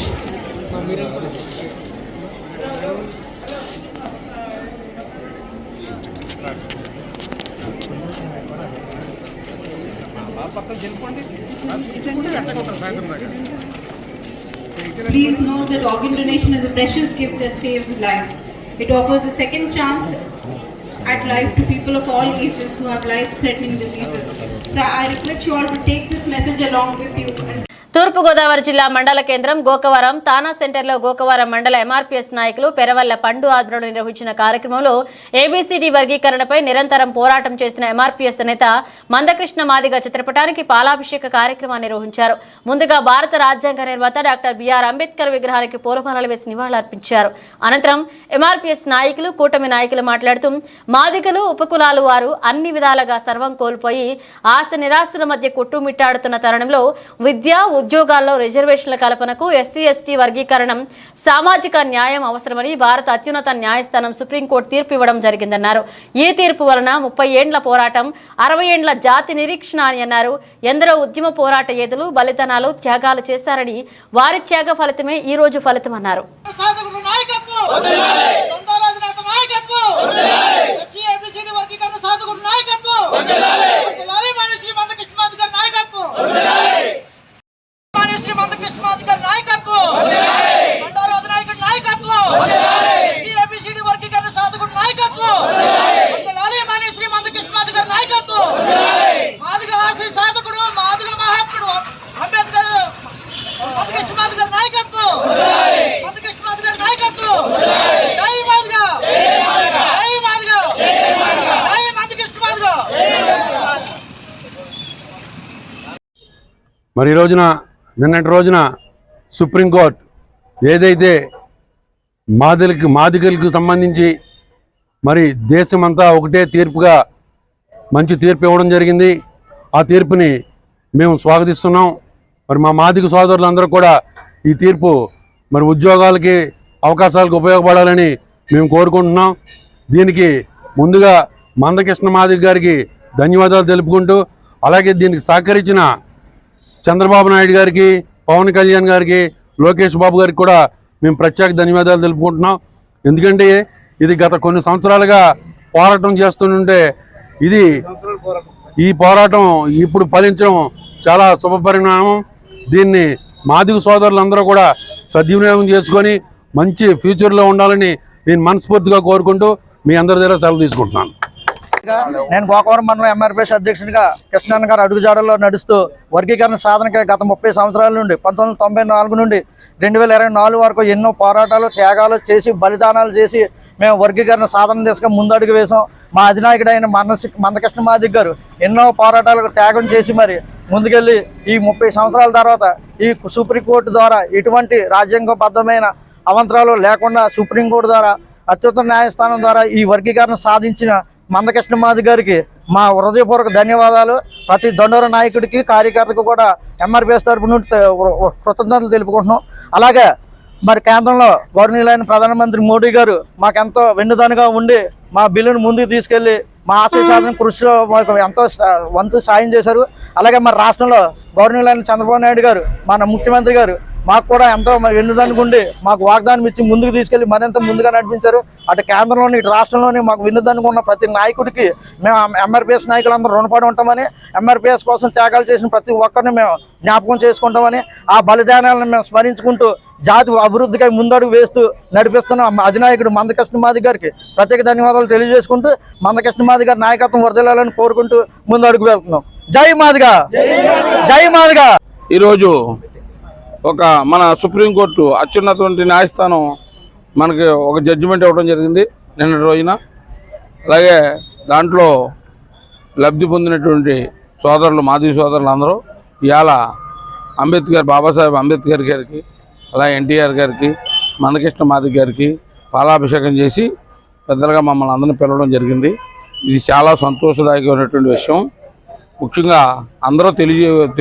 Please note that organ donation is a precious gift that saves lives. It offers a second chance at life to people of all ages who have life-threatening diseases. So I request you all to take this message along with you. తూర్పుగోదావరి జిల్లా మండల కేంద్రం గోకవరం తానా సెంటర్లో గోకవరం మండల MRPS నాయకులు పెరవల్ల పండు ఆధ్వర్యంలో నిర్వహించిన కార్యక్రమంలో ఏబీసీడీ వర్గీకరణపై నిరంతరం పోరాటం చేసిన ఎంఆర్పీఎస్ నేత మందకృష్ణ మాదిగ చిత్రపటానికి పాలాభిషేక కార్యక్రమాన్ని నిర్వహించారు. ముందుగా భారత రాజ్యాంగ నిర్మాత డాక్టర్ బిఆర్ అంబేద్కర్ విగ్రహానికి పూలమాలలు వేసి నివాళులర్పించారు. అనంతరం ఎంఆర్పీఎస్ నాయకులు కూటమి నాయకులు మాట్లాడుతూ మాదిగలు ఉపకులాలు వారు అన్ని విధాలుగా సర్వం కోల్పోయి ఆశ నిరాశల మధ్య కొట్టుమిట్టాడుతున్న తరుణంలో విద్య ఉద్యోగాల్లో రిజర్వేషన్ల కల్పనకు ఎస్సీ ఎస్టీ వర్గీకరణం సామాజిక న్యాయం అవసరమని భారత అత్యున్నత న్యాయస్థానం సుప్రీంకోర్టు తీర్పు ఇవ్వడం జరిగిందన్నారు. ఈ తీర్పు వలన 30 ఏండ్ల పోరాటం 60 ఏండ్ల జాతి నిరీక్షణ అని అన్నారు. ఎందరో ఉద్యమ పోరాట యేదులు బలిదానాలు త్యాగాలు చేశారని వారి త్యాగ ఫలితమే ఈ రోజు ఫలితమన్నారు. మరి ఈ రోజున నిన్నటి రోజున సుప్రీంకోర్టు ఏదైతే మాదిగలకు సంబంధించి మరి దేశమంతా ఒకటే తీర్పుగా మంచి తీర్పు ఇవ్వడం జరిగింది. ఆ తీర్పుని మేము స్వాగతిస్తున్నాం. మరి మా మాదిగ సోదరులందరూ కూడా ఈ తీర్పు మరి ఉద్యోగాలకి అవకాశాలకు ఉపయోగపడాలని మేము కోరుకుంటున్నాం. దీనికి ముందుగా మందకృష్ణ మాదిగ గారికి ధన్యవాదాలు తెలుపుకుంటూ, అలాగే దీనికి సహకరించిన చంద్రబాబు నాయుడు గారికి, పవన్ కళ్యాణ్ గారికి, లోకేష్ బాబు గారికి కూడా మేము ప్రత్యేక ధన్యవాదాలు తెలుపుకుంటున్నాం. ఎందుకంటే ఇది గత కొన్ని సంవత్సరాలుగా పోరాటం చేస్తుంటే ఈ పోరాటం ఇప్పుడు ఫలించడం చాలా శుభపరిణామం. దీన్ని మాదిగ సోదరులందరూ కూడా సద్వినియోగం చేసుకొని మంచి ఫ్యూచర్లో ఉండాలని నేను మనస్ఫూర్తిగా కోరుకుంటూ మీ అందరి దగ్గర సెలవు తీసుకుంటున్నాను. నేను గోకవరం మండలం ఎంఆర్పీఎస్ అధ్యక్షునిగా కృష్ణన్న గారు అడుగుజాడల్లో నడుస్తూ వర్గీకరణ సాధనకి గత 30 సంవత్సరాల నుండి 1994 నుండి 2024 వరకు ఎన్నో పోరాటాలు త్యాగాలు చేసి బలిదానాలు చేసి మేము వర్గీకరణ సాధన దిశగా ముందడుగు వేసాం. మా అధినాయకుడైన మందకృష్ణ మాదిగ గారు ఎన్నో పోరాటాలకు త్యాగం చేసి మరి ముందుకెళ్ళి ఈ 30 సంవత్సరాల తర్వాత ఈ సుప్రీంకోర్టు ద్వారా ఎటువంటి రాజ్యాంగబద్ధమైన అవంతరాలు లేకుండా సుప్రీంకోర్టు ద్వారా అత్యున్నత న్యాయస్థానం ద్వారా ఈ వర్గీకరణ సాధించిన మందకృష్ణ మాదిగ గారికి మా హృదయపూర్వక ధన్యవాదాలు. ప్రతి దండోర నాయకుడికి కార్యకర్తకు కూడా ఎంఆర్పీఎస్ తరపు నుండి కృతజ్ఞతలు తెలుపుకుంటున్నాం. అలాగే మరి కేంద్రంలో గౌరవనీయులైన ప్రధానమంత్రి మోడీ గారు మాకెంతో వెన్నుదన్నుగా ఉండి మా బిల్లును ముందుకు తీసుకెళ్లి మా ఆశయ సాధన కృషిలో మాకు ఎంతో వంతు సాయం చేశారు. అలాగే మరి రాష్ట్రంలో గౌరవనీయులైన చంద్రబాబు నాయుడు గారు మన ముఖ్యమంత్రి గారు మాకు కూడా ఎంతో వెన్నుదన్నుగుండి మాకు వాగ్దానం ఇచ్చి ముందుకు తీసుకెళ్లి మరింత ముందుగా నడిపించారు. అటు కేంద్రంలోని ఇటు రాష్ట్రంలోని మాకు వెన్నుదన్నుకున్న ప్రతి నాయకుడికి మేము ఎంఆర్పీఎస్ నాయకులందరూ రుణపడి ఉంటామని, ఎంఆర్పీఎస్ కోసం త్యాగాలు చేసిన ప్రతి ఒక్కరిని మేము జ్ఞాపకం చేసుకుంటామని, ఆ బలిదానాలను మేము స్మరించుకుంటూ జాతి అభివృద్ధికై ముందడుగు వేస్తూ నడిపిస్తున్న అధినాయకుడు మందకృష్ణ మాదిగ గారికి ప్రత్యేక ధన్యవాదాలు తెలియజేసుకుంటూ మందకృష్ణ మాదిగ గారి నాయకత్వం వర్ధిల్లాలని కోరుకుంటూ ముందడుగు వెళ్తున్నాం. జై మాదిగ, జై మాదిగ. ఈరోజు ఒక మన సుప్రీంకోర్టు అత్యున్నతమైన న్యాయస్థానం మనకి ఒక జడ్జిమెంట్ ఇవ్వడం జరిగింది నిన్నటి రోజున. అలాగే దాంట్లో లబ్ధి పొందినటువంటి సోదరులు మాదిగ సోదరులు అందరూ ఇవాళ అంబేద్కర్ బాబాసాహెబ్ అంబేద్కర్ గారికి, అలాగే ఎన్టీఆర్ గారికి, మందకృష్ణ మాదిగ గారికి పాలాభిషేకం చేసి పెద్దలుగా మమ్మల్ని అందరినీ పిలవడం జరిగింది. ఇది చాలా సంతోషదాయకమైనటువంటి విషయం. ముఖ్యంగా అందరూ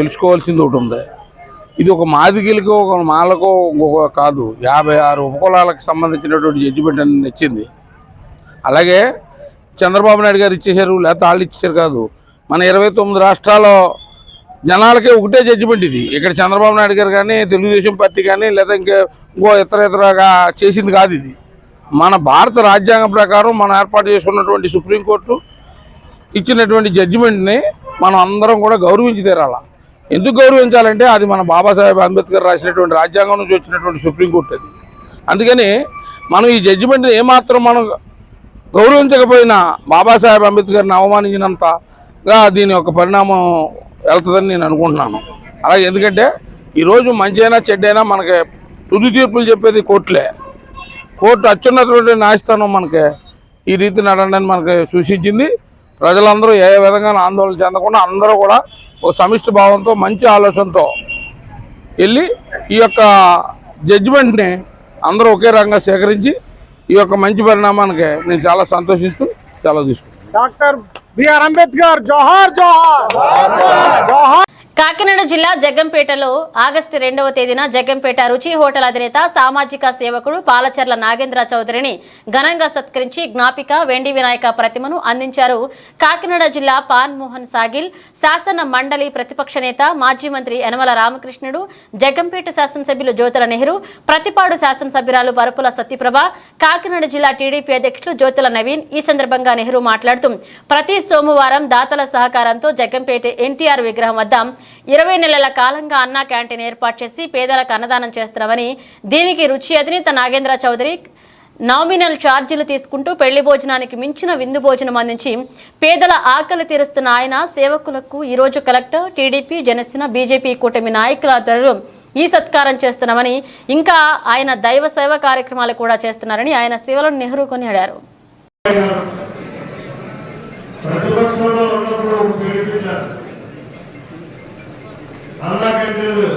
తెలుసుకోవాల్సింది ఒకటి ఉంది. ఇది ఒక మాదిగలకు ఒక మాలకు ఇంకొక కాదు, 56 ఉపకులాలకు సంబంధించినటువంటి జడ్జిమెంట్ అని నచ్చింది. అలాగే చంద్రబాబు నాయుడు గారు ఇచ్చేశారు, లేకపోతే వాళ్ళు ఇచ్చేసారు కాదు, మన 29 రాష్ట్రాల జనాలకే ఒకటే జడ్జిమెంట్ ఇది. ఇక్కడ చంద్రబాబు నాయుడు గారు కానీ తెలుగుదేశం పార్టీ కానీ లేదా ఇంకో ఇతరగా చేసింది కాదు. ఇది మన భారత రాజ్యాంగం ప్రకారం మనం ఏర్పాటు చేసుకున్నటువంటి సుప్రీంకోర్టు ఇచ్చినటువంటి జడ్జిమెంట్ని మనం అందరం కూడా గౌరవించి తీరాల. ఎందుకు గౌరవించాలంటే అది మన బాబాసాహెబ్ అంబేద్కర్ రాసినటువంటి రాజ్యాంగం నుంచి వచ్చినటువంటి సుప్రీంకోర్టు అది. అందుకని మనం ఈ జడ్జిమెంట్ని ఏమాత్రం మనం గౌరవించకపోయినా బాబాసాహెబ్ అంబేద్కర్ని అవమానించినంతగా దీని యొక్క పరిణామం వెళ్తుందని నేను అనుకుంటున్నాను. అలాగే ఎందుకంటే ఈరోజు మంచైనా చెడ్డైనా మనకి తుది తీర్పులు చెప్పేది కోర్టులే. కోర్టు అత్యున్నతమైన న్యాయస్థానం మనకి ఈ రీతి నడవడానికి మనకి సూచించింది. ప్రజలందరూ ఏ విధంగా ఆందోళన చెందకుండా అందరూ కూడా ఒక సమిష్టి భావంతో మంచి ఆలోచనతో వెళ్ళి ఈ యొక్క జడ్జిమెంట్ని అందరూ ఒకే రకంగా సేకరించి ఈ యొక్క మంచి పరిణామానికి నేను చాలా సంతోషిస్తూ సెలవు తీసుకుంటాను. డాక్టర్ బిఆర్ అంబేద్కర్ జోహార్ జోహార్ జోహార్. కాకినాడ జిల్లా జగ్గంపేటలో ఆగస్టు 2వ తేదీన జగ్గంపేట రుచి హోటల్ అధినేత సామాజిక సేవకుడు పాలచర్ల నాగేంద్ర చౌదరిని ఘనంగా సత్కరించి జ్ఞాపిక వెండి వినాయక ప్రతిమను అందించారు కాకినాడ జిల్లా పాన్ మోహన్ సాగిల్. శాసన మండలి ప్రతిపక్ష నేత మాజీ మంత్రి యనమల రామకృష్ణుడు, జగ్గంపేట శాసనసభ్యులు జ్యోతుల నెహ్రూ, ప్రతిపాడు శాసనసభ్యురాలు వరపుల సత్యప్రభ, కాకినాడ జిల్లా టీడీపీ అధ్యక్షులు జ్యోతుల నవీన్. ఈ సందర్భంగా నెహ్రూ మాట్లాడుతూ ప్రతి సోమవారం దాతల సహకారంతో జగ్గంపేట ఎన్టీఆర్ విగ్రహం వద్ద 20 నెలల కాలంగా అన్నా క్యాంటీన్ ఏర్పాటు చేసి పేదలకు అన్నదానం చేస్తున్నామని, దీనికి రుచి అధినేత నాగేంద్ర చౌదరి నామినల్ ఛార్జీలు తీసుకుంటూ పెళ్లి భోజనానికి మించిన విందు భోజనం అందించి పేదల ఆకలి తీరుస్తున్న ఆయన సేవకులకు ఈరోజు కలెక్టర్, టీడీపీ, జనసేన, బీజేపీ కూటమి నాయకుల ఆధ్వర్యంలో ఈ సత్కారం చేస్తున్నామని, ఇంకా ఆయన దైవ సేవ కార్యక్రమాలు కూడా చేస్తున్నారని ఆయన సేవలను నెహ్రూ కొనియాడారు. అన్నా క్యాంటీన్లు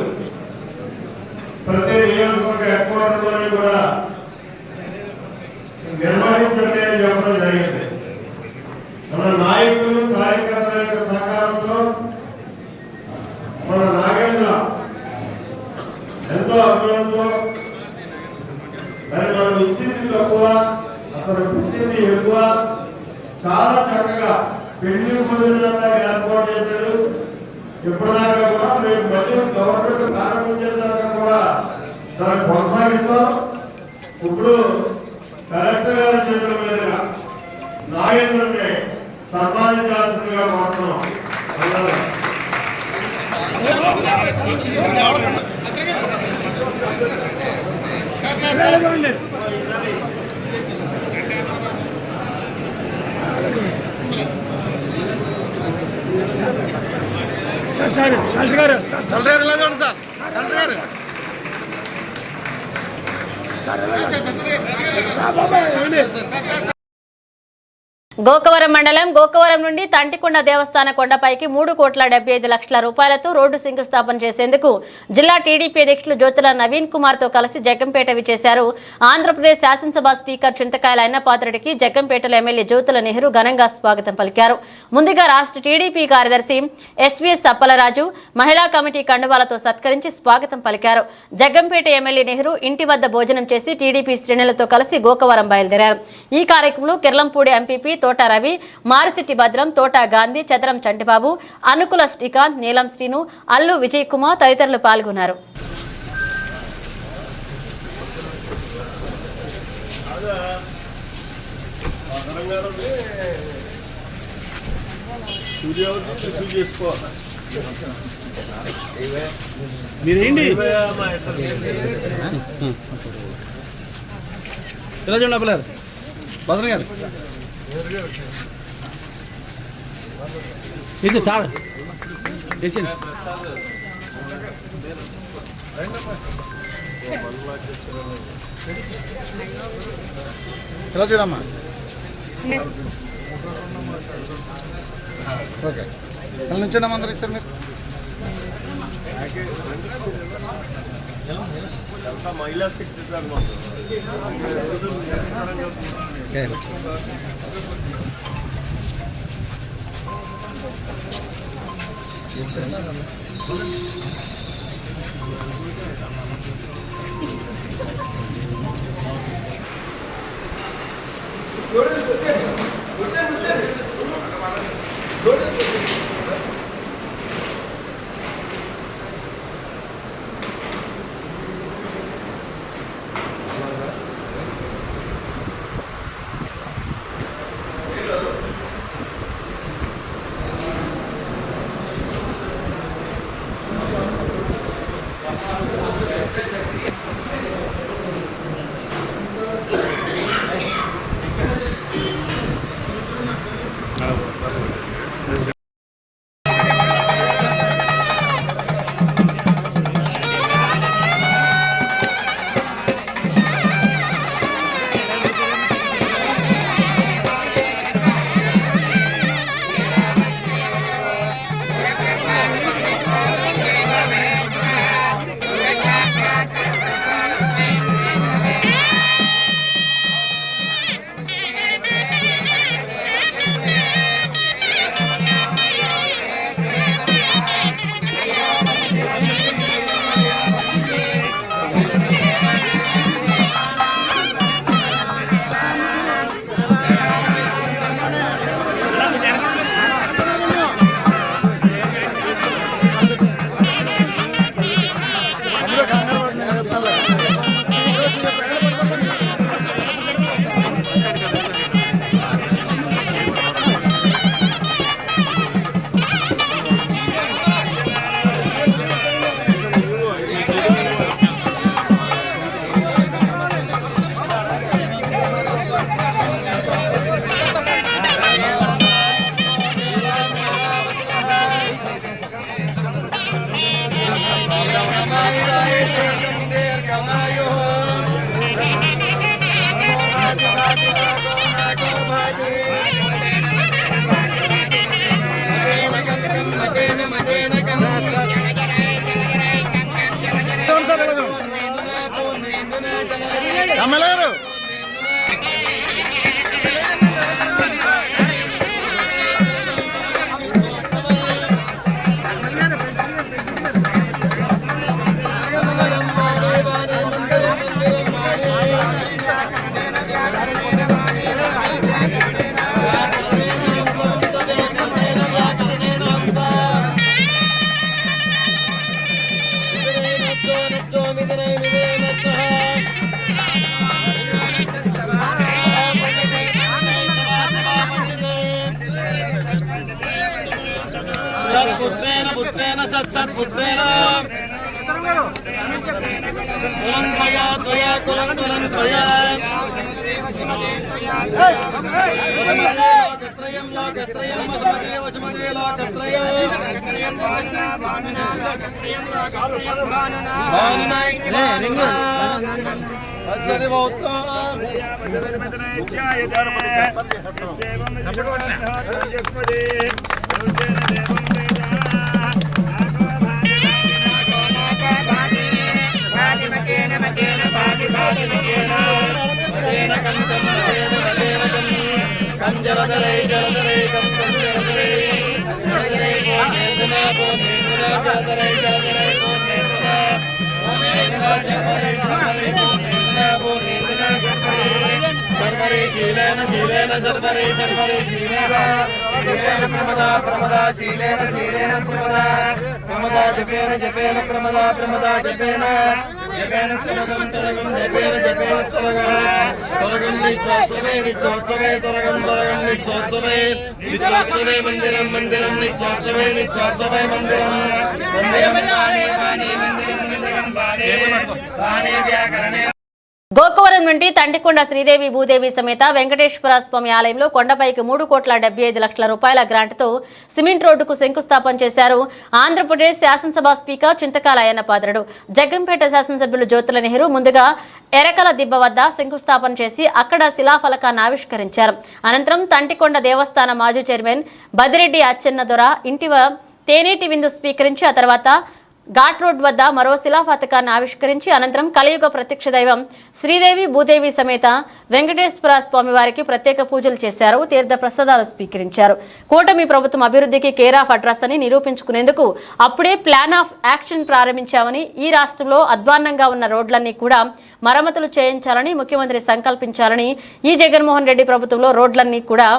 ప్రతి నియోజకవర్గ హెడ్ క్వార్టర్లోనే కూడా నిర్వహించండి అని చెప్పడం జరిగింది. మన నాయకులు, కార్యకర్తల యొక్క సహకారంతో మన నాగేంద్ర ఎంతో అభిమానంతో మరి మనం ఇచ్చింది తక్కువ, అతను పుట్టింది ఎక్కువ, చాలా చక్కగా పెళ్లి భోజనాలు ఏర్పాటు చేశాడు. ఇప్పటిదాకా కూడా రేపు మళ్ళీ గవర్నమెంట్ ప్రారంభించేదాకా కూడా దాన్ని కొనసాగిస్తాం. ఇప్పుడు కలెక్టర్ గారు చేసిన విధంగా నాగేంద్రని సన్మానించాల్సిందిగా మాత్రం గోకవరం మండలం గోకవరం నుండి తంటికొండ దేవస్థాన కొండపైకి 3,75,00,000 రూపాయలతో రోడ్డు శంకుస్థాపన చేసేందుకు జిల్లా టీడీపీ అధ్యక్షులు జ్యోతుల నవీన్ కుమార్ తో కలిసి జగ్గంపేట విచ్చేశారు. ఆంధ్రప్రదేశ్ శాసనసభ స్పీకర్ చింతకాయల అన్నపాత్రుడికి జగ్గంపేటలో ఎమ్మెల్యే జ్యోతుల నెహ్రూ ఘనంగా స్వాగతం పలికారు. ముందుగా రాష్ట్ర టీడీపీ కార్యదర్శి ఎస్వీఎస్ అప్పలరాజు మహిళా కమిటీ కండువాలతో సత్కరించి స్వాగతం పలికారు. జగ్గంపేట ఎమ్మెల్యే నెహ్రూ ఇంటి వద్ద భోజనం చేసి టీడీపీ శ్రేణులతో కలిసి గోకవరం బయలుదేరారు. ఈ కార్యక్రమంలో కిర్లంపూడి ఎంపీపీ తోట రవి, మారిచెట్టి భద్రం, తోట గాంధీ, చదరం చంటిబాబు, అనుకుల శ్రీకాంత్, నీలం శ్రీను, అల్లు విజయ్ కుమార్ తదితరులు పాల్గొన్నారు. భద్రం గారు ఇది సార్ ఎలా చూడమ్మా. ఓకే ఎలా నుంచోనమ్మా అందరూ ఇస్తారు మీరు. మహిళా శక్తి గోకవరం నుండి తంటికొండ శ్రీదేవి భూదేవి సమేత వెంకటేశ్వర స్వామి ఆలయంలో కొండపైకి 3,75,00,000 రూపాయల గ్రాంట్తో సిమెంట్ రోడ్డుకు శంకుస్థాపన చేశారు ఆంధ్రప్రదేశ్ శాసనసభ స్పీకర్ చింతకాల అయ్యన్నపాత్రుడు. జగ్గంపేట శాసనసభ్యులు జ్యోతుల నెహ్రూ ముందుగా ఎరకల దిబ్బ వద్ద శంకుస్థాపన చేసి అక్కడ శిలాఫలకాన్ని ఆవిష్కరించారు. అనంతరం తంటికొండ దేవస్థానం మాజీ చైర్మన్ బదిరెడ్డి అచ్చెన్నదొర ఇంటి తేనీటి విందు స్వీకరించి ఆ తర్వాత ఘాట్ రోడ్ వద్ద మరో శిలాఫలకాన్ని ఆవిష్కరించి అనంతరం కలియుగ ప్రత్యక్ష దైవం శ్రీదేవి భూదేవి సమేత వెంకటేశ్వర స్వామి వారికి ప్రత్యేక పూజలు చేశారు. తీర్థ ప్రసాదాలు స్వీకరించారు. కూటమి ప్రభుత్వం అభివృద్ధికి కేర్ ఆఫ్ అడ్రస్ అని నిరూపించుకునేందుకు అప్పుడే ప్లాన్ ఆఫ్ యాక్షన్ ప్రారంభించామని, ఈ రాష్ట్రంలో అధ్వాన్నంగా ఉన్న రోడ్లన్నీ కూడా మరమ్మతులు చేయించాలని ముఖ్యమంత్రి సంకల్పించాలని, ఈ జగన్మోహన్ రెడ్డి ప్రభుత్వంలో రోడ్లన్నీ కూడా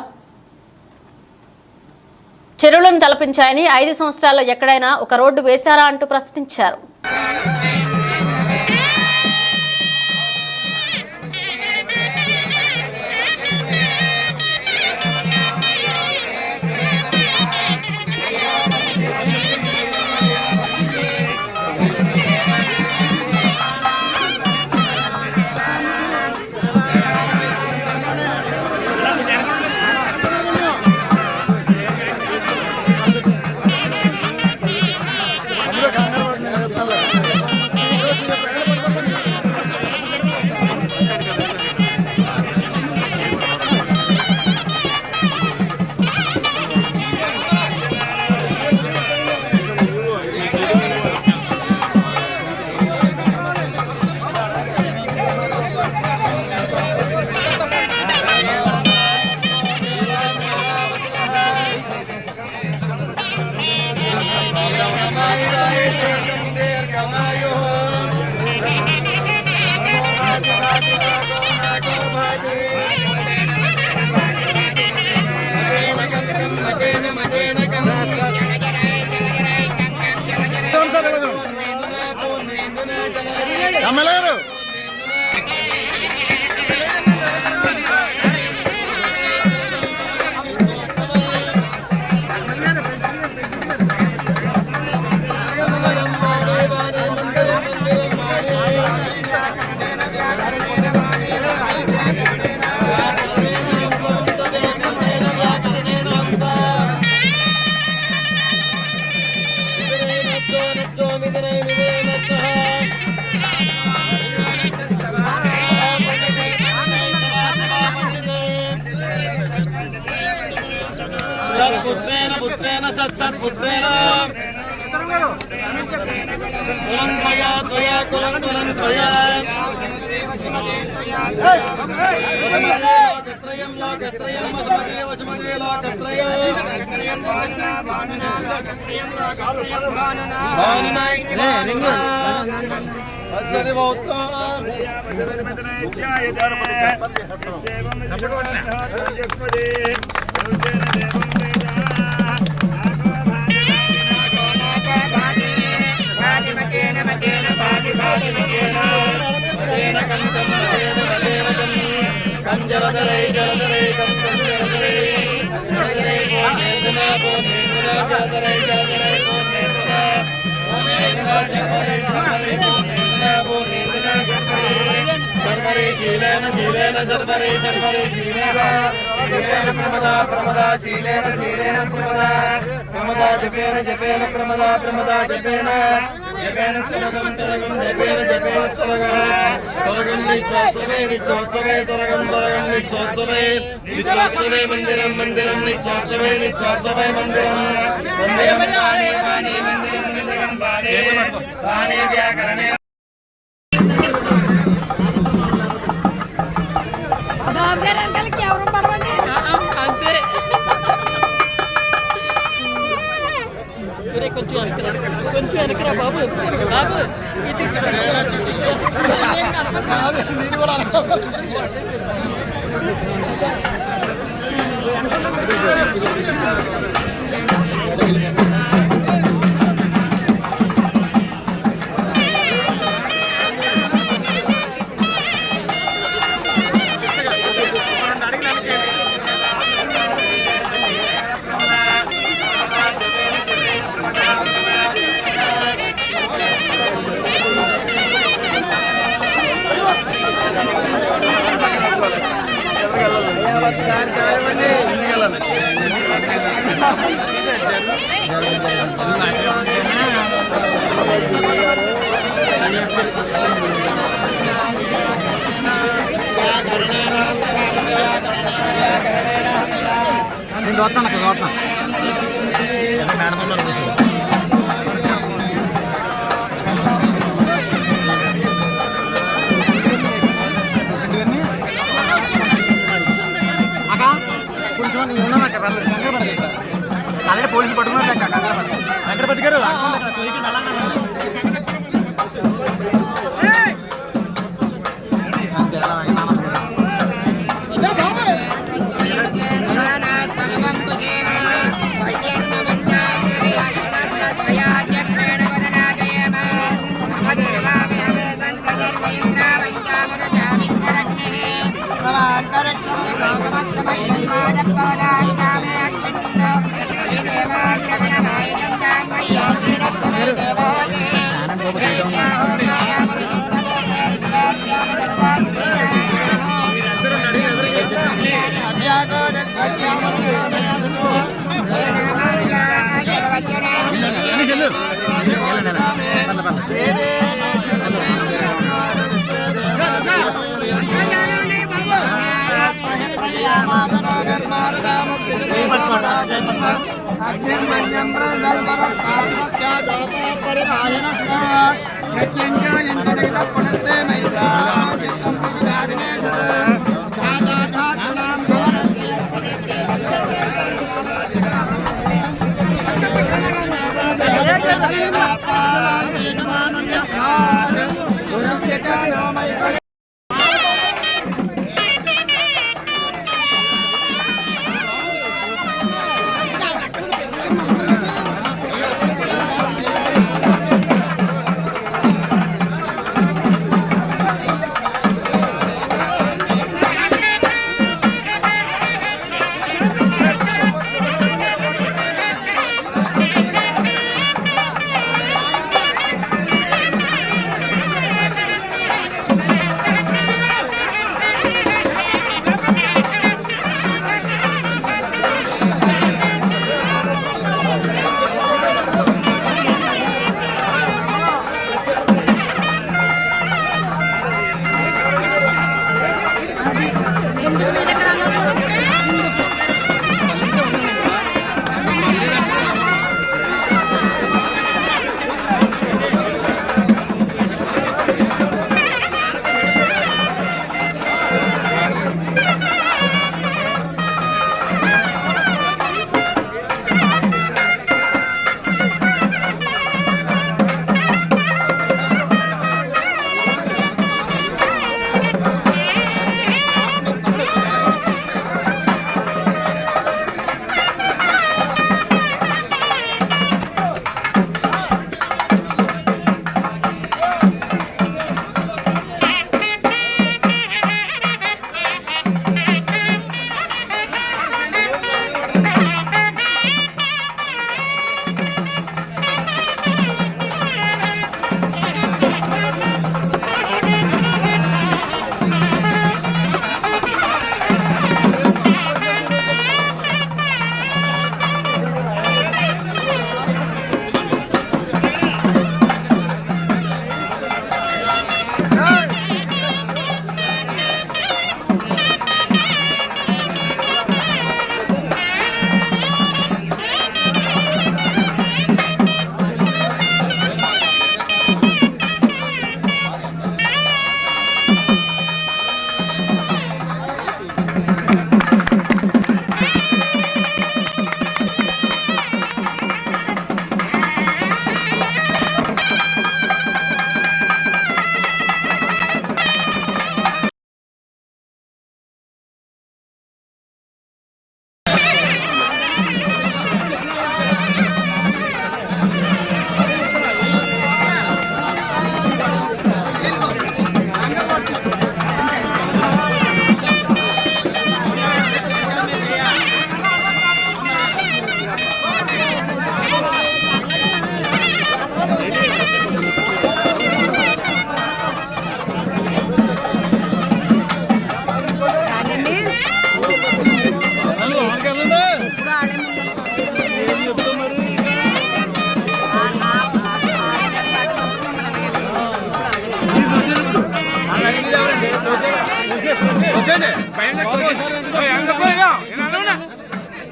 చెరువులను తలపించాయని, 5 సంవత్సరాల్లో ఎక్కడైనా ఒక రోడ్డు వేశారా అంటూ ప్రశ్నించారు. కొంచెం వెనకరా బాబు బాబు కొంచెం నేను ఉన్నాను అక్కడ అలాగే పోలీసులు పట్టుకున్నారు వెంకటపతి గారు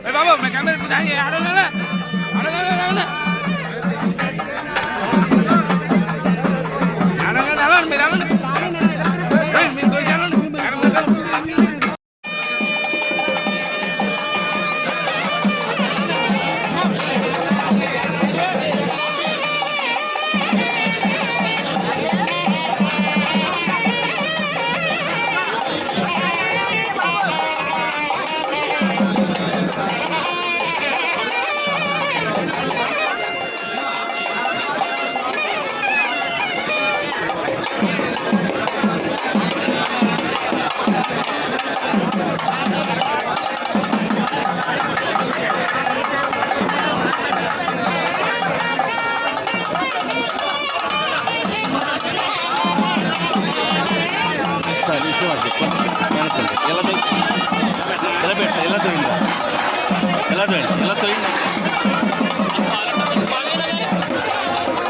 బాబు मैं कैमरे पे जाएंगे आड़ो ना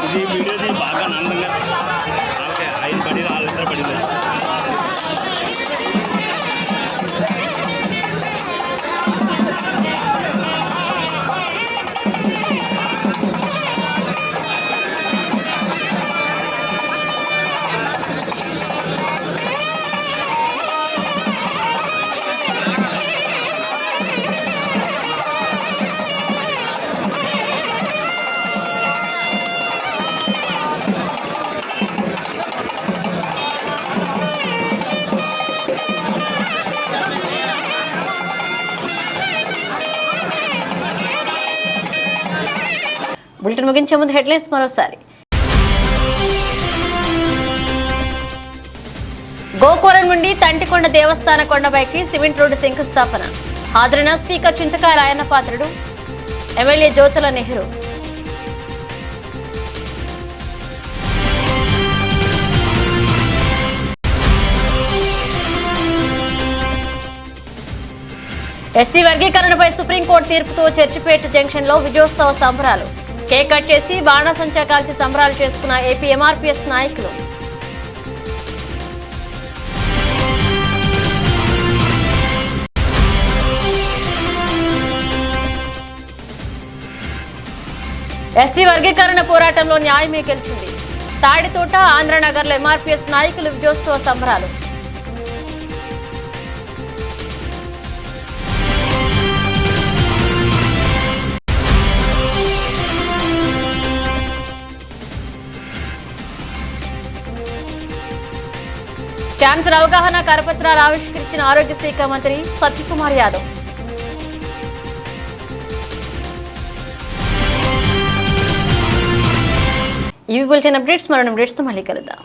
ఇది వీడియోది బాగా ఆనందంగా ఆయన పడి వాళ్ళిద్దరు పడింది. బులెటిన్ ముగించే ముందు హెడ్లైన్స్ మరోసారి. గోకూరం నుండి తంటికొండ దేవస్థాన కొండపైకి సిమెంట్ రోడ్డు శంకుస్థాపన. హాజరైన speaker Chintakaya Rayanna Patrudu, MLA Jyothula Nehru. SC వర్గీకరణపై సుప్రీంకోర్టు తీర్పుతో చర్చిపేట జంక్షన్ లో విజయోత్సవ సంబరాలు. కేక్ కట్ చేసి బాణాసంచా కాల్చి సంబరాలు చేసుకున్న ఏపీ ఎంఆర్పీఎస్ నాయకులు. ఎస్సీ వర్గీకరణ పోరాటంలో న్యాయమే గెలిచింది. తాడితోట ఆంధ్రనగర్లో ఎంఆర్పీఎస్ నాయకులు విజయోత్సవ సంబరాలు. క్యాన్సర్ అవగాహన కరపత్రాలు ఆవిష్కరించిన ఆరోగ్య శాఖ మంత్రి సత్యకుమార్ యాదవ్. ఇవి బులెటిన్ అప్డేట్స్. మరో అప్డేట్స్ తో మళ్ళీ కలుద్దాం.